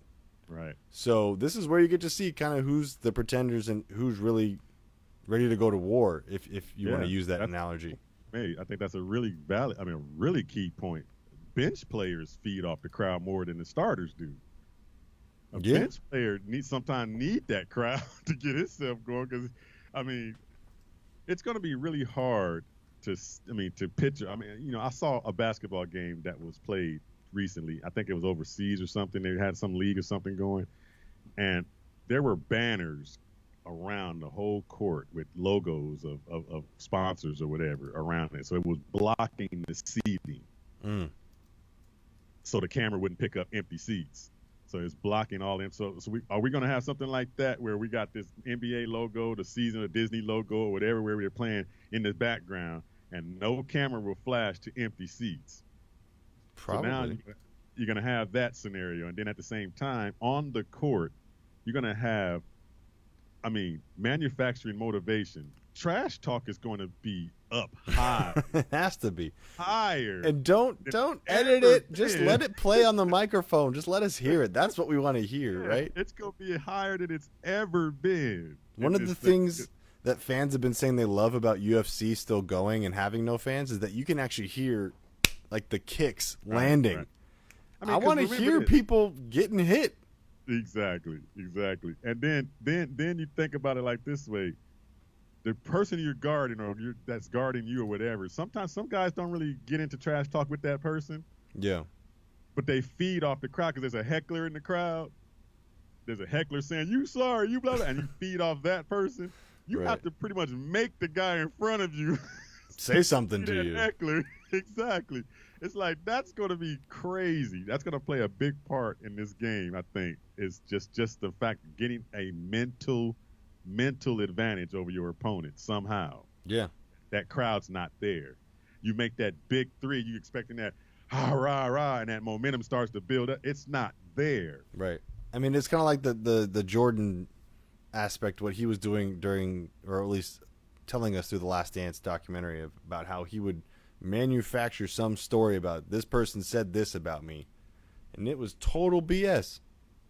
Speaker 1: Right.
Speaker 2: So this is where you get to see kind of who's the pretenders and who's really ready to go to war, if you want to use that analogy.
Speaker 1: Hey, I think that's a really valid, a really key point. Bench players feed off the crowd more than the starters do. A bench player sometimes need that crowd to get himself going, because, I mean, it's going to be really hard to picture. I mean, you know, I saw a basketball game that was played recently. I think it was overseas or something. They had some league or something going, and there were banners around the whole court with logos of sponsors or whatever around it. So it was blocking the seating. So the camera wouldn't pick up empty seats. So it's blocking all them. So are we going to have something like that where we got this NBA logo, the season of Disney logo, or whatever, where we're playing in the background, and no camera will flash to empty seats?
Speaker 2: Probably.
Speaker 1: So now you're going to have that scenario. And then at the same time, on the court, you're going to have, manufacturing motivation. Trash talk is going to be up high.
Speaker 2: It has to be
Speaker 1: higher.
Speaker 2: And don't edit it. Just let it play on the microphone. Just let us hear it. That's what we want to hear, right?
Speaker 1: It's going to be higher than it's ever been.
Speaker 2: One of the things that fans have been saying they love about UFC still going and having no fans is that you can actually hear, like, the kicks landing.
Speaker 1: Right.
Speaker 2: I want to hear people getting hit.
Speaker 1: Exactly. And then you think about it like this way. The person you're guarding or that's guarding you or whatever, sometimes some guys don't really get into trash talk with that person.
Speaker 2: Yeah.
Speaker 1: But they feed off the crowd because there's a heckler in the crowd. There's a heckler saying, "You sorry, you blah, blah," and you feed off that person. You have to pretty much make the guy in front of you
Speaker 2: say something to you.
Speaker 1: Heckler. Exactly. It's like, that's going to be crazy. That's going to play a big part in this game, I think. It's just the fact of getting a mental advantage over your opponent somehow.
Speaker 2: Yeah.
Speaker 1: That crowd's not there. You make that big three, you expecting that rah, rah, and that momentum starts to build up. It's not there.
Speaker 2: Right. I mean, it's kind of like the Jordan aspect, what he was doing during, or at least telling us through the Last Dance documentary about how he would manufacture some story about this person said this about me, and it was total BS.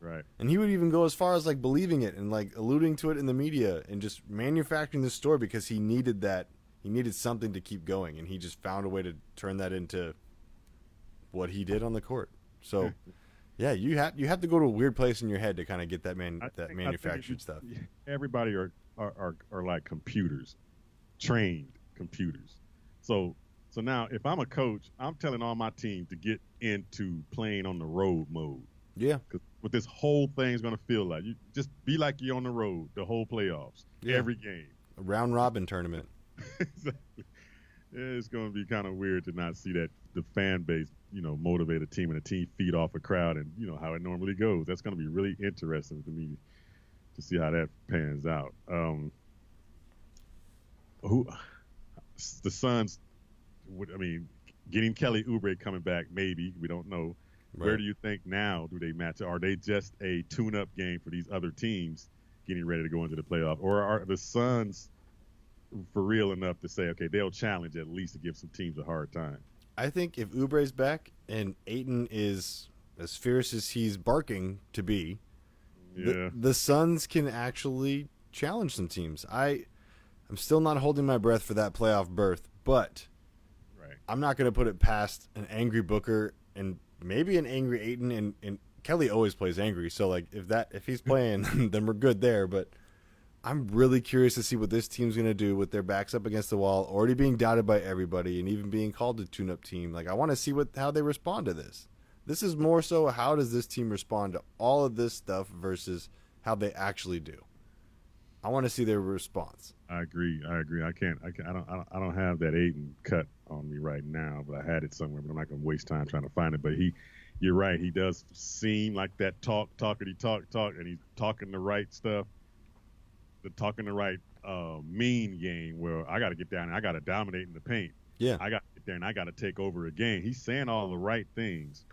Speaker 1: Right.
Speaker 2: And he would even go as far as like believing it and like alluding to it in the media and just manufacturing this story because he needed that. He needed something to keep going, and he just found a way to turn that into what he did on the court. So, yeah, you have to go to a weird place in your head to kind of get that manufactured stuff.
Speaker 1: Everybody are like computers, trained computers. So now if I'm a coach, I'm telling all my team to get into playing on the road mode.
Speaker 2: Yeah.
Speaker 1: Because what this whole thing's going to feel like, you just be like you're on the road the whole playoffs, every game.
Speaker 2: A round robin tournament.
Speaker 1: Exactly. It's going to be kind of weird to not see that the fan base, motivate a team and a team feed off a crowd and, how it normally goes. That's going to be really interesting to me to see how that pans out. The Suns, getting Kelly Oubre coming back, maybe. We don't know. Right. Where do you think now do they match? Are they just a tune-up game for these other teams getting ready to go into the playoff? Or are the Suns for real enough to say, okay, they'll challenge at least to give some teams a hard time?
Speaker 2: I think if Oubre's back and Ayton is as fierce as he's barking to be, the Suns can actually challenge some teams. I'm still not holding my breath for that playoff berth, but I'm not going to put it past an angry Booker and maybe an angry Ayton, and Kelly always plays angry. So like if he's playing, then we're good there. But I'm really curious to see what this team's going to do with their backs up against the wall, already being doubted by everybody, and even being called a tune-up team. Like, I want to see how they respond to this. This is more so how does this team respond to all of this stuff versus how they actually do. I want to see their response.
Speaker 1: I agree. I don't have that Ayton cut on me right now, but I had it somewhere. But I'm not going to waste time trying to find it. But you're right. He does seem like that talk, and he's talking the right stuff. Talking the right mean game where I got to get down and I got to dominate in the paint.
Speaker 2: Yeah,
Speaker 1: I got to get there and I got to take over a game. He's saying all the right things,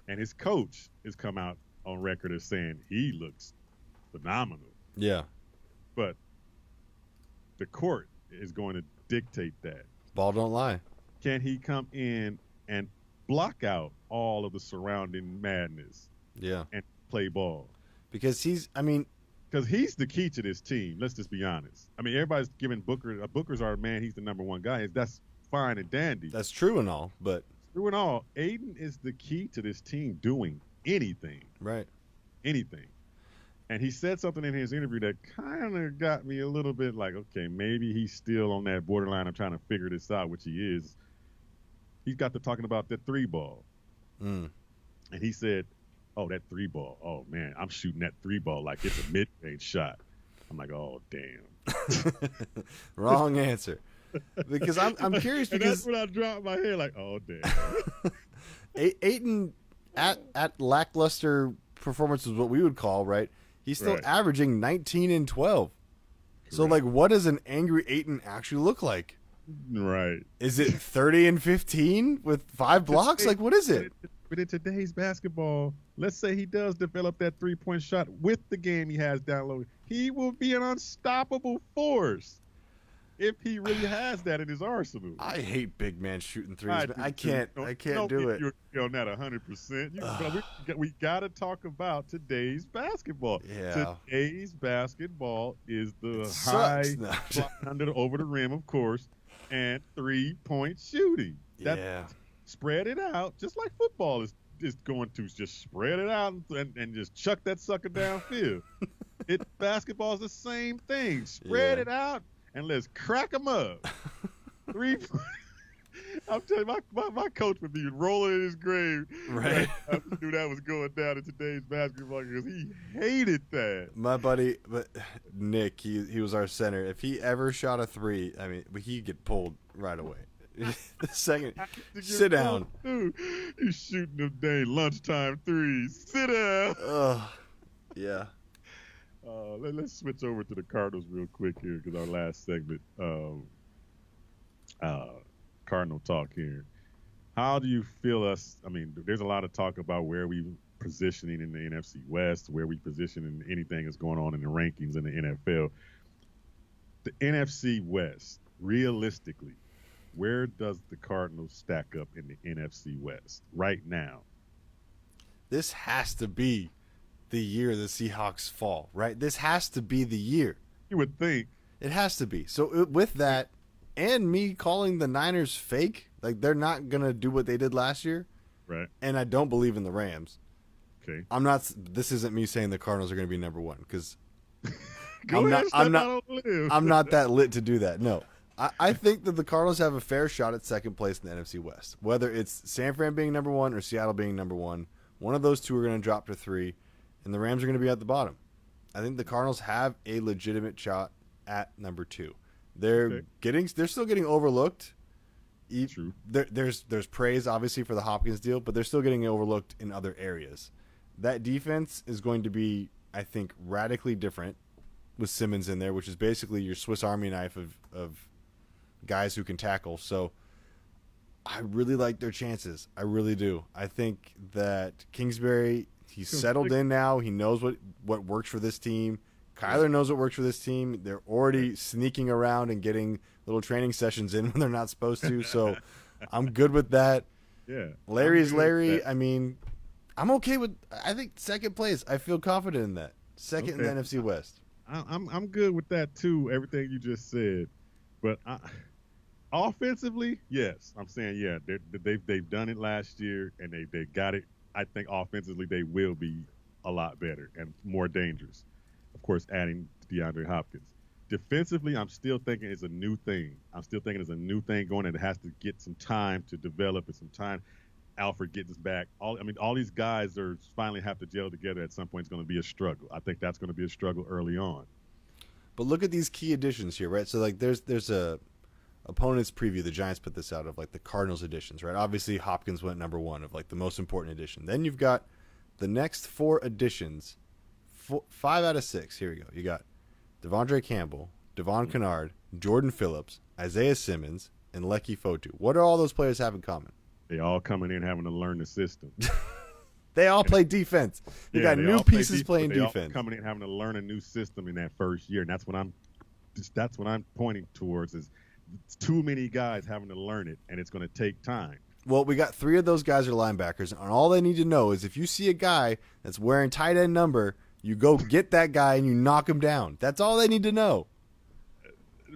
Speaker 1: and his coach has come out on record as saying he looks phenomenal.
Speaker 2: Yeah.
Speaker 1: but the court is going to dictate that.
Speaker 2: Ball don't lie.
Speaker 1: Can he come in and block out all of the surrounding madness?
Speaker 2: Yeah.
Speaker 1: And play ball?
Speaker 2: Because he's
Speaker 1: the key to this team. Let's just be honest. I mean, everybody's giving Booker's our man. He's the number one guy. That's fine and dandy.
Speaker 2: That's true and all, but
Speaker 1: true and all. Aiden is the key to this team doing anything.
Speaker 2: Right.
Speaker 1: Anything. And he said something in his interview that kind of got me a little bit like, okay, maybe he's still on that borderline of trying to figure this out, which he is. He's got to talking about the 3-ball.
Speaker 2: And
Speaker 1: he said, oh, that 3-ball. Oh, man, I'm shooting that 3-ball like it's a mid-range shot. I'm like, oh, damn.
Speaker 2: Wrong answer. Because I'm curious because
Speaker 1: that's when I dropped my head like, oh, damn.
Speaker 2: Aiden at lackluster performance is what we would call, right? He's still averaging 19 and 12. Correct. So, like, what does an angry Aiden actually look like?
Speaker 1: Right.
Speaker 2: Is it 30 and 15 with 5 blocks? Like, what is it?
Speaker 1: But in today's basketball, let's say he does develop that 3-point shot with the game he has downloaded. He will be an unstoppable force if he really has that in his arsenal.
Speaker 2: I hate big man shooting threes. I can't do it.
Speaker 1: You're on that 100%. We got to talk about today's basketball.
Speaker 2: Yeah.
Speaker 1: Today's basketball is the high over the rim, of course, and 3-point shooting. Spread it out, just like football is going to. Just spread it out and just chuck that sucker downfield. Basketball is the same thing. Spread it out. And let's crack them up. 3. I'm telling you, my coach would be rolling in his grave.
Speaker 2: Right.
Speaker 1: I knew that was going down in today's basketball because he hated that.
Speaker 2: My buddy, Nick, he was our center. If he ever shot a 3, I mean, he'd get pulled right away. The second, sit down.
Speaker 1: You shooting them dang lunchtime 3s. Sit down.
Speaker 2: Yeah.
Speaker 1: Let's switch over to the Cardinals real quick here because our last segment, Cardinal talk here. How do you feel us? I mean, there's a lot of talk about where we positioning in the NFC West, where we position in anything that's going on in the rankings in the NFL. The NFC West, realistically, where does the Cardinals stack up in the NFC West right now?
Speaker 2: This has to be the year the Seahawks fall, right? This has to be the year.
Speaker 1: You would think.
Speaker 2: It has to be. So with that, and me calling the Niners fake, like they're not going to do what they did last year.
Speaker 1: Right.
Speaker 2: And I don't believe in the Rams.
Speaker 1: Okay.
Speaker 2: This isn't me saying the Cardinals are going to be number 1 because
Speaker 1: I'm
Speaker 2: not that lit to do that. No. I think that the Cardinals have a fair shot at second place in the NFC West. Whether it's San Fran being number 1 or Seattle being number 1, one of those two are going to drop to 3. And the Rams are going to be at the bottom. I think the Cardinals have a legitimate shot at number 2. They're still getting overlooked.
Speaker 1: True.
Speaker 2: There's praise obviously for the Hopkins deal, but they're still getting overlooked in other areas. That defense is going to be, I think, radically different with Simmons in there, which is basically your Swiss Army knife of guys who can tackle. So I really like their chances. I really do. I think that Kingsbury, he's settled in now. He knows what works for this team. Kyler knows what works for this team. They're already sneaking around and getting little training sessions in when they're not supposed to. So I'm good with that.
Speaker 1: Yeah.
Speaker 2: Larry's Larry. I mean, I'm okay with. I think second place. I feel confident in that. Second in the NFC West.
Speaker 1: I'm good with that too. Everything you just said, but offensively, yes, I'm saying they've done it last year and they got it. I think offensively they will be a lot better and more dangerous. Of course, adding DeAndre Hopkins. Defensively, I'm still thinking it's a new thing. I'm still thinking it's a new thing going, and it has to get some time to develop and some time. Alfred getting us back. All these guys are finally have to gel together at some point. It's going to be a struggle. I think that's going to be a struggle early on.
Speaker 2: But look at these key additions here, right? So like there's a opponent's preview. The Giants put this out of like the Cardinals additions, right? Obviously Hopkins went number 1 of like the most important addition. Then you've got the next 4 additions. 5 out of 6. Here we go. You got Devondre Campbell, Devon Kennard, Jordan Phillips, Isaiah Simmons, and Lecky Fotu. What do all those players have in common?
Speaker 1: They all coming in having to learn the system.
Speaker 2: They all play defense. You got new pieces playing defense.
Speaker 1: Coming in having to learn a new system in that first year, and that's what I'm pointing towards is too many guys having to learn it, and it's going to take time.
Speaker 2: Well, we got 3 of those guys are linebackers, and all they need to know is if you see a guy that's wearing tight end number, you go get that guy and you knock him down. That's all they need to know.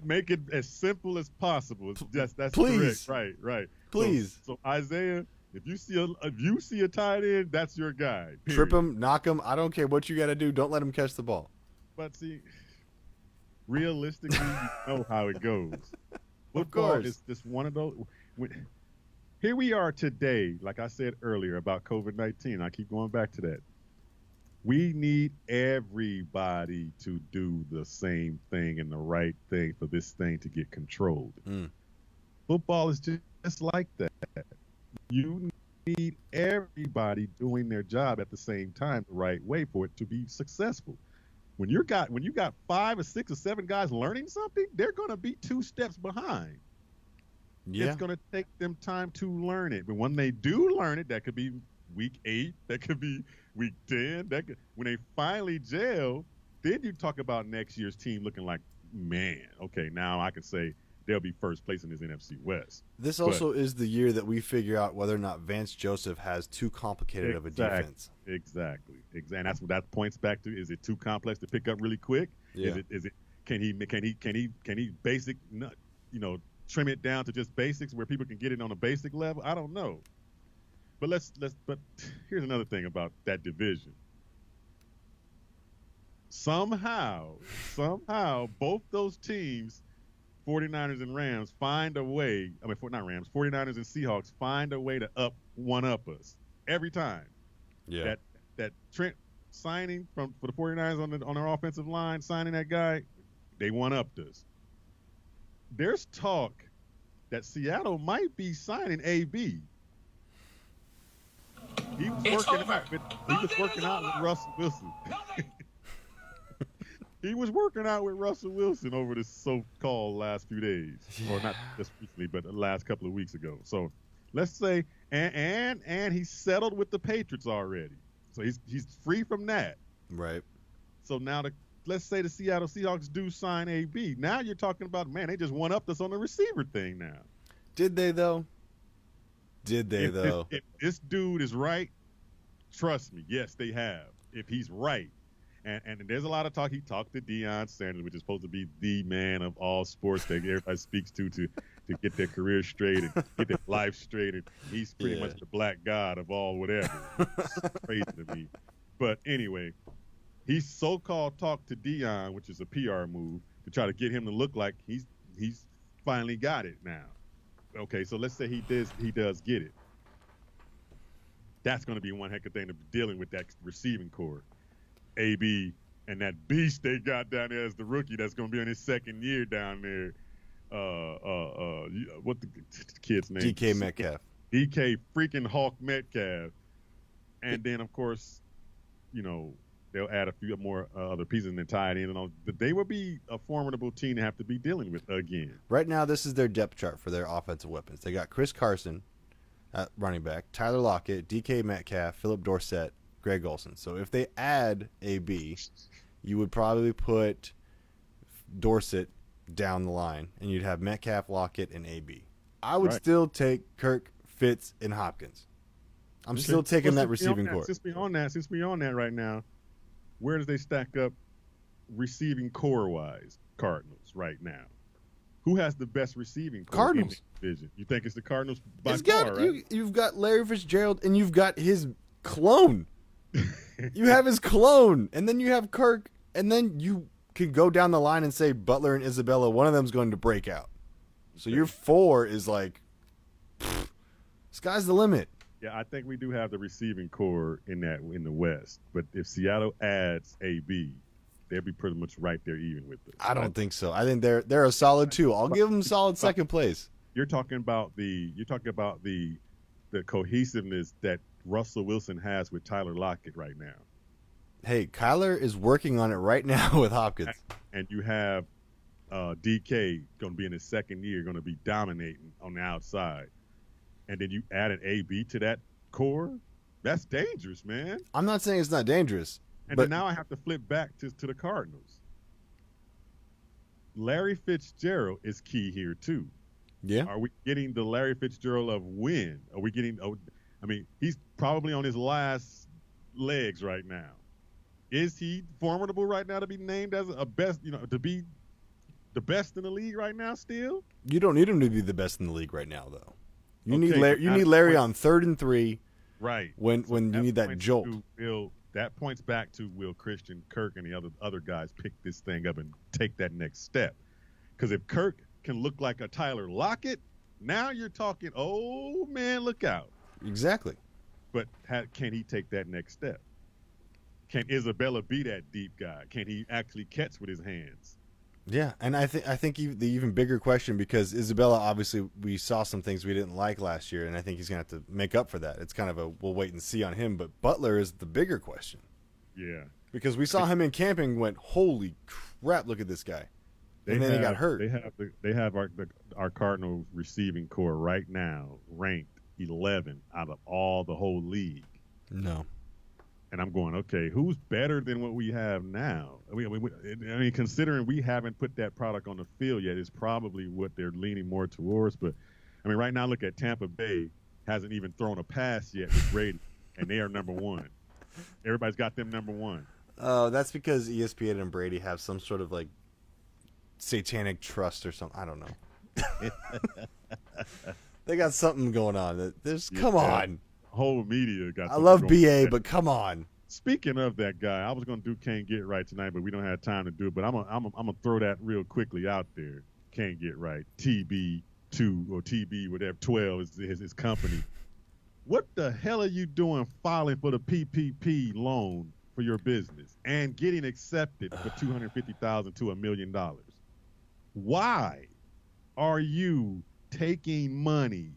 Speaker 1: Make it as simple as possible. That's
Speaker 2: Please.
Speaker 1: correct. Right.
Speaker 2: Please.
Speaker 1: So Isaiah, if you see a tight end, that's your guy. Period.
Speaker 2: Trip him, knock him. I don't care what you got to do. Don't let him catch the ball.
Speaker 1: But see, realistically, you know how it goes.
Speaker 2: Football
Speaker 1: is just one of those. Here we are today, like I said earlier about COVID-19. I keep going back to that. We need everybody to do the same thing and the right thing for this thing to get controlled. Football is just like that. You need everybody doing their job at the same time the right way for it to be successful. When you got 5 or 6 or 7 guys learning something, they're going to be 2 steps behind.
Speaker 2: Yeah.
Speaker 1: It's going to take them time to learn it. But when they do learn it, that could be week 8, that could be week 10. When they finally gel, then you talk about next year's team looking like, man, okay, now I can say they'll be first place in this NFC West.
Speaker 2: This also is the year that we figure out whether or not Vance Joseph has too complicated of a defense.
Speaker 1: Exactly. And that's what that points back to. Is it too complex to pick up really quick?
Speaker 2: Yeah.
Speaker 1: Is it can he basic, trim it down to just basics where people can get it on a basic level? I don't know. But but here's another thing about that division. Somehow both those teams, 49ers and Rams, find a way. I mean, not Rams, 49ers and Seahawks find a way to one up us every time.
Speaker 2: Yeah.
Speaker 1: That Trent signing for the 49ers on their offensive line, signing that guy, they one upped us. There's talk that Seattle might be signing AB. He was working out with Russell Wilson. He was working out with Russell Wilson over the so-called last few days, or not just recently, but the last couple of weeks ago. So let's say, and he's settled with the Patriots already, so he's free from that.
Speaker 2: Right.
Speaker 1: So now let's say the Seattle Seahawks do sign AB. Now you're talking about, man, they just one-upped us on the receiver thing now.
Speaker 2: Did they though? If
Speaker 1: this dude is right, trust me, yes, they have. If he's right. And there's a lot of talk. He talked to Deion Sanders, which is supposed to be the man of all sports that everybody speaks to get their career straight and get their life straight. And he's pretty much the black god of all whatever. It's crazy to me. But anyway, he so-called talked to Deion, which is a PR move, to try to get him to look like he's finally got it now. Okay, so let's say he does get it. That's going to be one heck of a thing to be dealing with, that receiving core. AB and that beast they got down there as the rookie that's going to be in his second year down there. What the kid's name?
Speaker 2: DK Metcalf.
Speaker 1: DK freaking Hawk Metcalf. And then, of course, they'll add a few more other pieces and then tie it in and all. But they will be a formidable team to have to be dealing with again.
Speaker 2: Right now, this is their depth chart for their offensive weapons. They got Chris Carson at running back, Tyler Lockett, DK Metcalf, Philip Dorsett, Greg Olsen. So if they add AB, you would probably put Dorsett down the line, and you'd have Metcalf, Lockett, and AB. I would still take Kirk, Fitz, and Hopkins. I'm still taking that receiving core.
Speaker 1: Since we're on that right now, where does they stack up receiving core-wise, Cardinals, right now? Who has the best receiving core
Speaker 2: Cardinals.
Speaker 1: in the division? You think it's the Cardinals by far, right?
Speaker 2: You've got Larry Fitzgerald, and you've got his clone. You have his clone, and then you have Kirk, and then you could go down the line and say Butler and Isabella, one of them's going to break out. So your 4 is like, sky's the limit.
Speaker 1: Yeah, I think we do have the receiving core in the West. But if Seattle adds AB, they'll be pretty much right there even with us.
Speaker 2: I don't think so. I think they're a solid 2. I'll give them solid second place.
Speaker 1: You're talking about the cohesiveness that Russell Wilson has with Tyler Lockett right now.
Speaker 2: Hey, Kyler is working on it right now with Hopkins.
Speaker 1: And you have DK going to be in his second year, going to be dominating on the outside. And then you add an AB to that core. That's dangerous, man.
Speaker 2: I'm not saying it's not dangerous.
Speaker 1: And
Speaker 2: but
Speaker 1: then now I have to flip back to the Cardinals. Larry Fitzgerald is key here too.
Speaker 2: Yeah.
Speaker 1: Are we getting the Larry Fitzgerald of when? Are we getting? I mean, he's probably on his last legs right now. Is he formidable right now to be named as a best? To be the best in the league right now still?
Speaker 2: You don't need him to be the best in the league right now, though. You
Speaker 1: Okay,
Speaker 2: need Larry on 3rd and 3.
Speaker 1: Right.
Speaker 2: When you need that
Speaker 1: points
Speaker 2: jolt.
Speaker 1: That points back to will Christian Kirk and the other guys pick this thing up and take that next step? Because if Kirk can look like a Tyler Lockett, now you're talking, oh, man, look out.
Speaker 2: Exactly.
Speaker 1: But can he take that next step? Can Isabella be that deep guy? Can he actually catch with his hands?
Speaker 2: Yeah, and I think the even bigger question, because Isabella, obviously, we saw some things we didn't like last year, and I think he's going to have to make up for that. It's kind of a we'll wait and see on him, but Butler is the bigger question.
Speaker 1: Yeah.
Speaker 2: Because we saw him in camping and went, holy crap, look at this guy. And then he got hurt.
Speaker 1: They have our Cardinal receiving core right now ranked 11 out of all the whole league.
Speaker 2: No.
Speaker 1: And I'm going, okay, who's better than what we have now? I mean, considering we haven't put that product on the field yet, is probably what they're leaning more towards. But, I mean, right now, look at Tampa Bay. Hasn't even thrown a pass yet with Brady, and they are number 1. Everybody's got them number 1.
Speaker 2: Oh, that's because ESPN and Brady have some sort of, like, satanic trust or something. I don't know. They got something going on. Come on.
Speaker 1: Whole media got.
Speaker 2: I love BA, but come on.
Speaker 1: Speaking of that guy, I was going to do Can't Get Right tonight, but we don't have time to do it. But I'm gonna throw that real quickly out there. Can't Get Right. TB2 or TB whatever 12 is his company. What the hell are you doing filing for the PPP loan for your business and getting accepted for $250,000 to $1 million? Why are you taking money?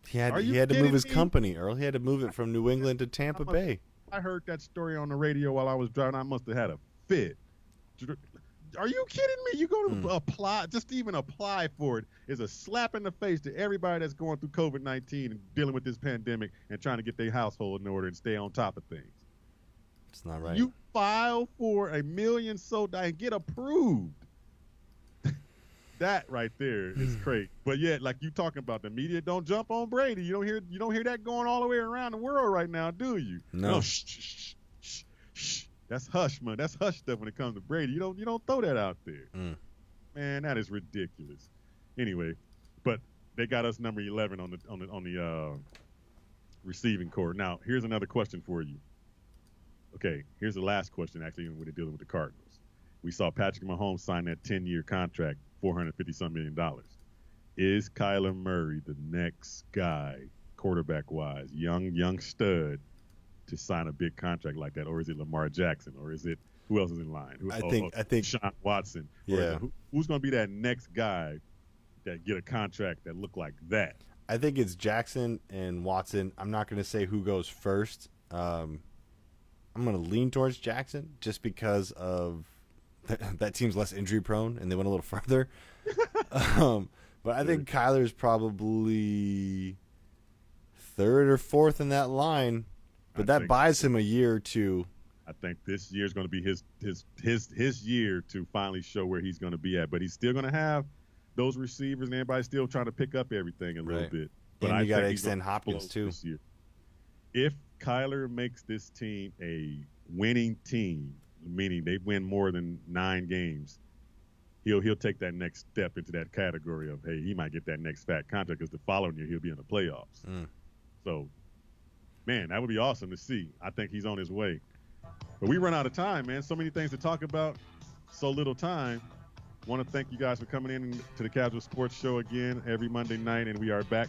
Speaker 2: He had to move his company, Earl. He had to move it from New England to Tampa Bay.
Speaker 1: I heard that story on the radio while I was driving. I must have had a fit. Are you kidding me? You go to apply, just to even apply for it is a slap in the face to everybody that's going through COVID-19 and dealing with this pandemic and trying to get their household in order and stay on top of things.
Speaker 2: It's not right.
Speaker 1: You file for $1 million and get approved. That right there is crazy. But yet, like you talking about, the media don't jump on Brady. You don't hear that going all the way around the world right now, do you?
Speaker 2: No.
Speaker 1: Shh. That's hush, man. That's hush stuff when it comes to Brady. You don't throw that out there. Man, that is ridiculous. Anyway, but they got us number 11 on the receiving core. Now, here's another question for you. Okay, here's the last question actually when they're dealing with the Cardinals. We saw Patrick Mahomes sign that 10-year contract, $450-some million. Is Kyler Murray the next guy, quarterback-wise, young stud, to sign a big contract like that? Or is it Lamar Jackson? Or is it who else is in line?
Speaker 2: I think
Speaker 1: Sean Watson.
Speaker 2: Yeah.
Speaker 1: Who's going to be that next guy that get a contract that look like that?
Speaker 2: I think it's Jackson and Watson. I'm not going to say who goes first. I'm going to lean towards Jackson just because of that team's less injury prone and they went a little further. But I think Kyler's probably 3rd or 4th in that line. But that buys him a year or two.
Speaker 1: I think this year is going to be his year to finally show where he's going to be at. But he's still going to have those receivers and everybody's still trying to pick up everything a little bit. But
Speaker 2: and you got to extend Hopkins too.
Speaker 1: This year. If Kyler makes this team a winning team, meaning they win more than 9 games, he'll take that next step into that category of, hey, he might get that next fat contract because the following year he'll be in the playoffs. So, man, that would be awesome to see. I think he's on his way. But we run out of time, man. So many things to talk about, so little time. Want to thank you guys for coming in to the Kazual Sportz Show again every Monday night, and we are back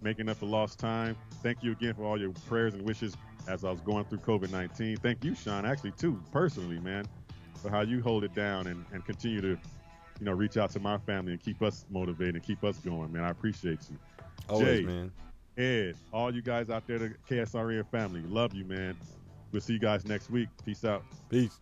Speaker 1: making up the lost time. Thank you again for all your prayers and wishes as I was going through COVID-19. Thank you, Sean, actually, too, personally, man, for how you hold it down and continue to, reach out to my family and keep us motivated and keep us going, man. I appreciate you.
Speaker 2: Always,
Speaker 1: Jay,
Speaker 2: man.
Speaker 1: Ed, all you guys out there, the KSRN family, love you, man. We'll see you guys next week. Peace out.
Speaker 2: Peace.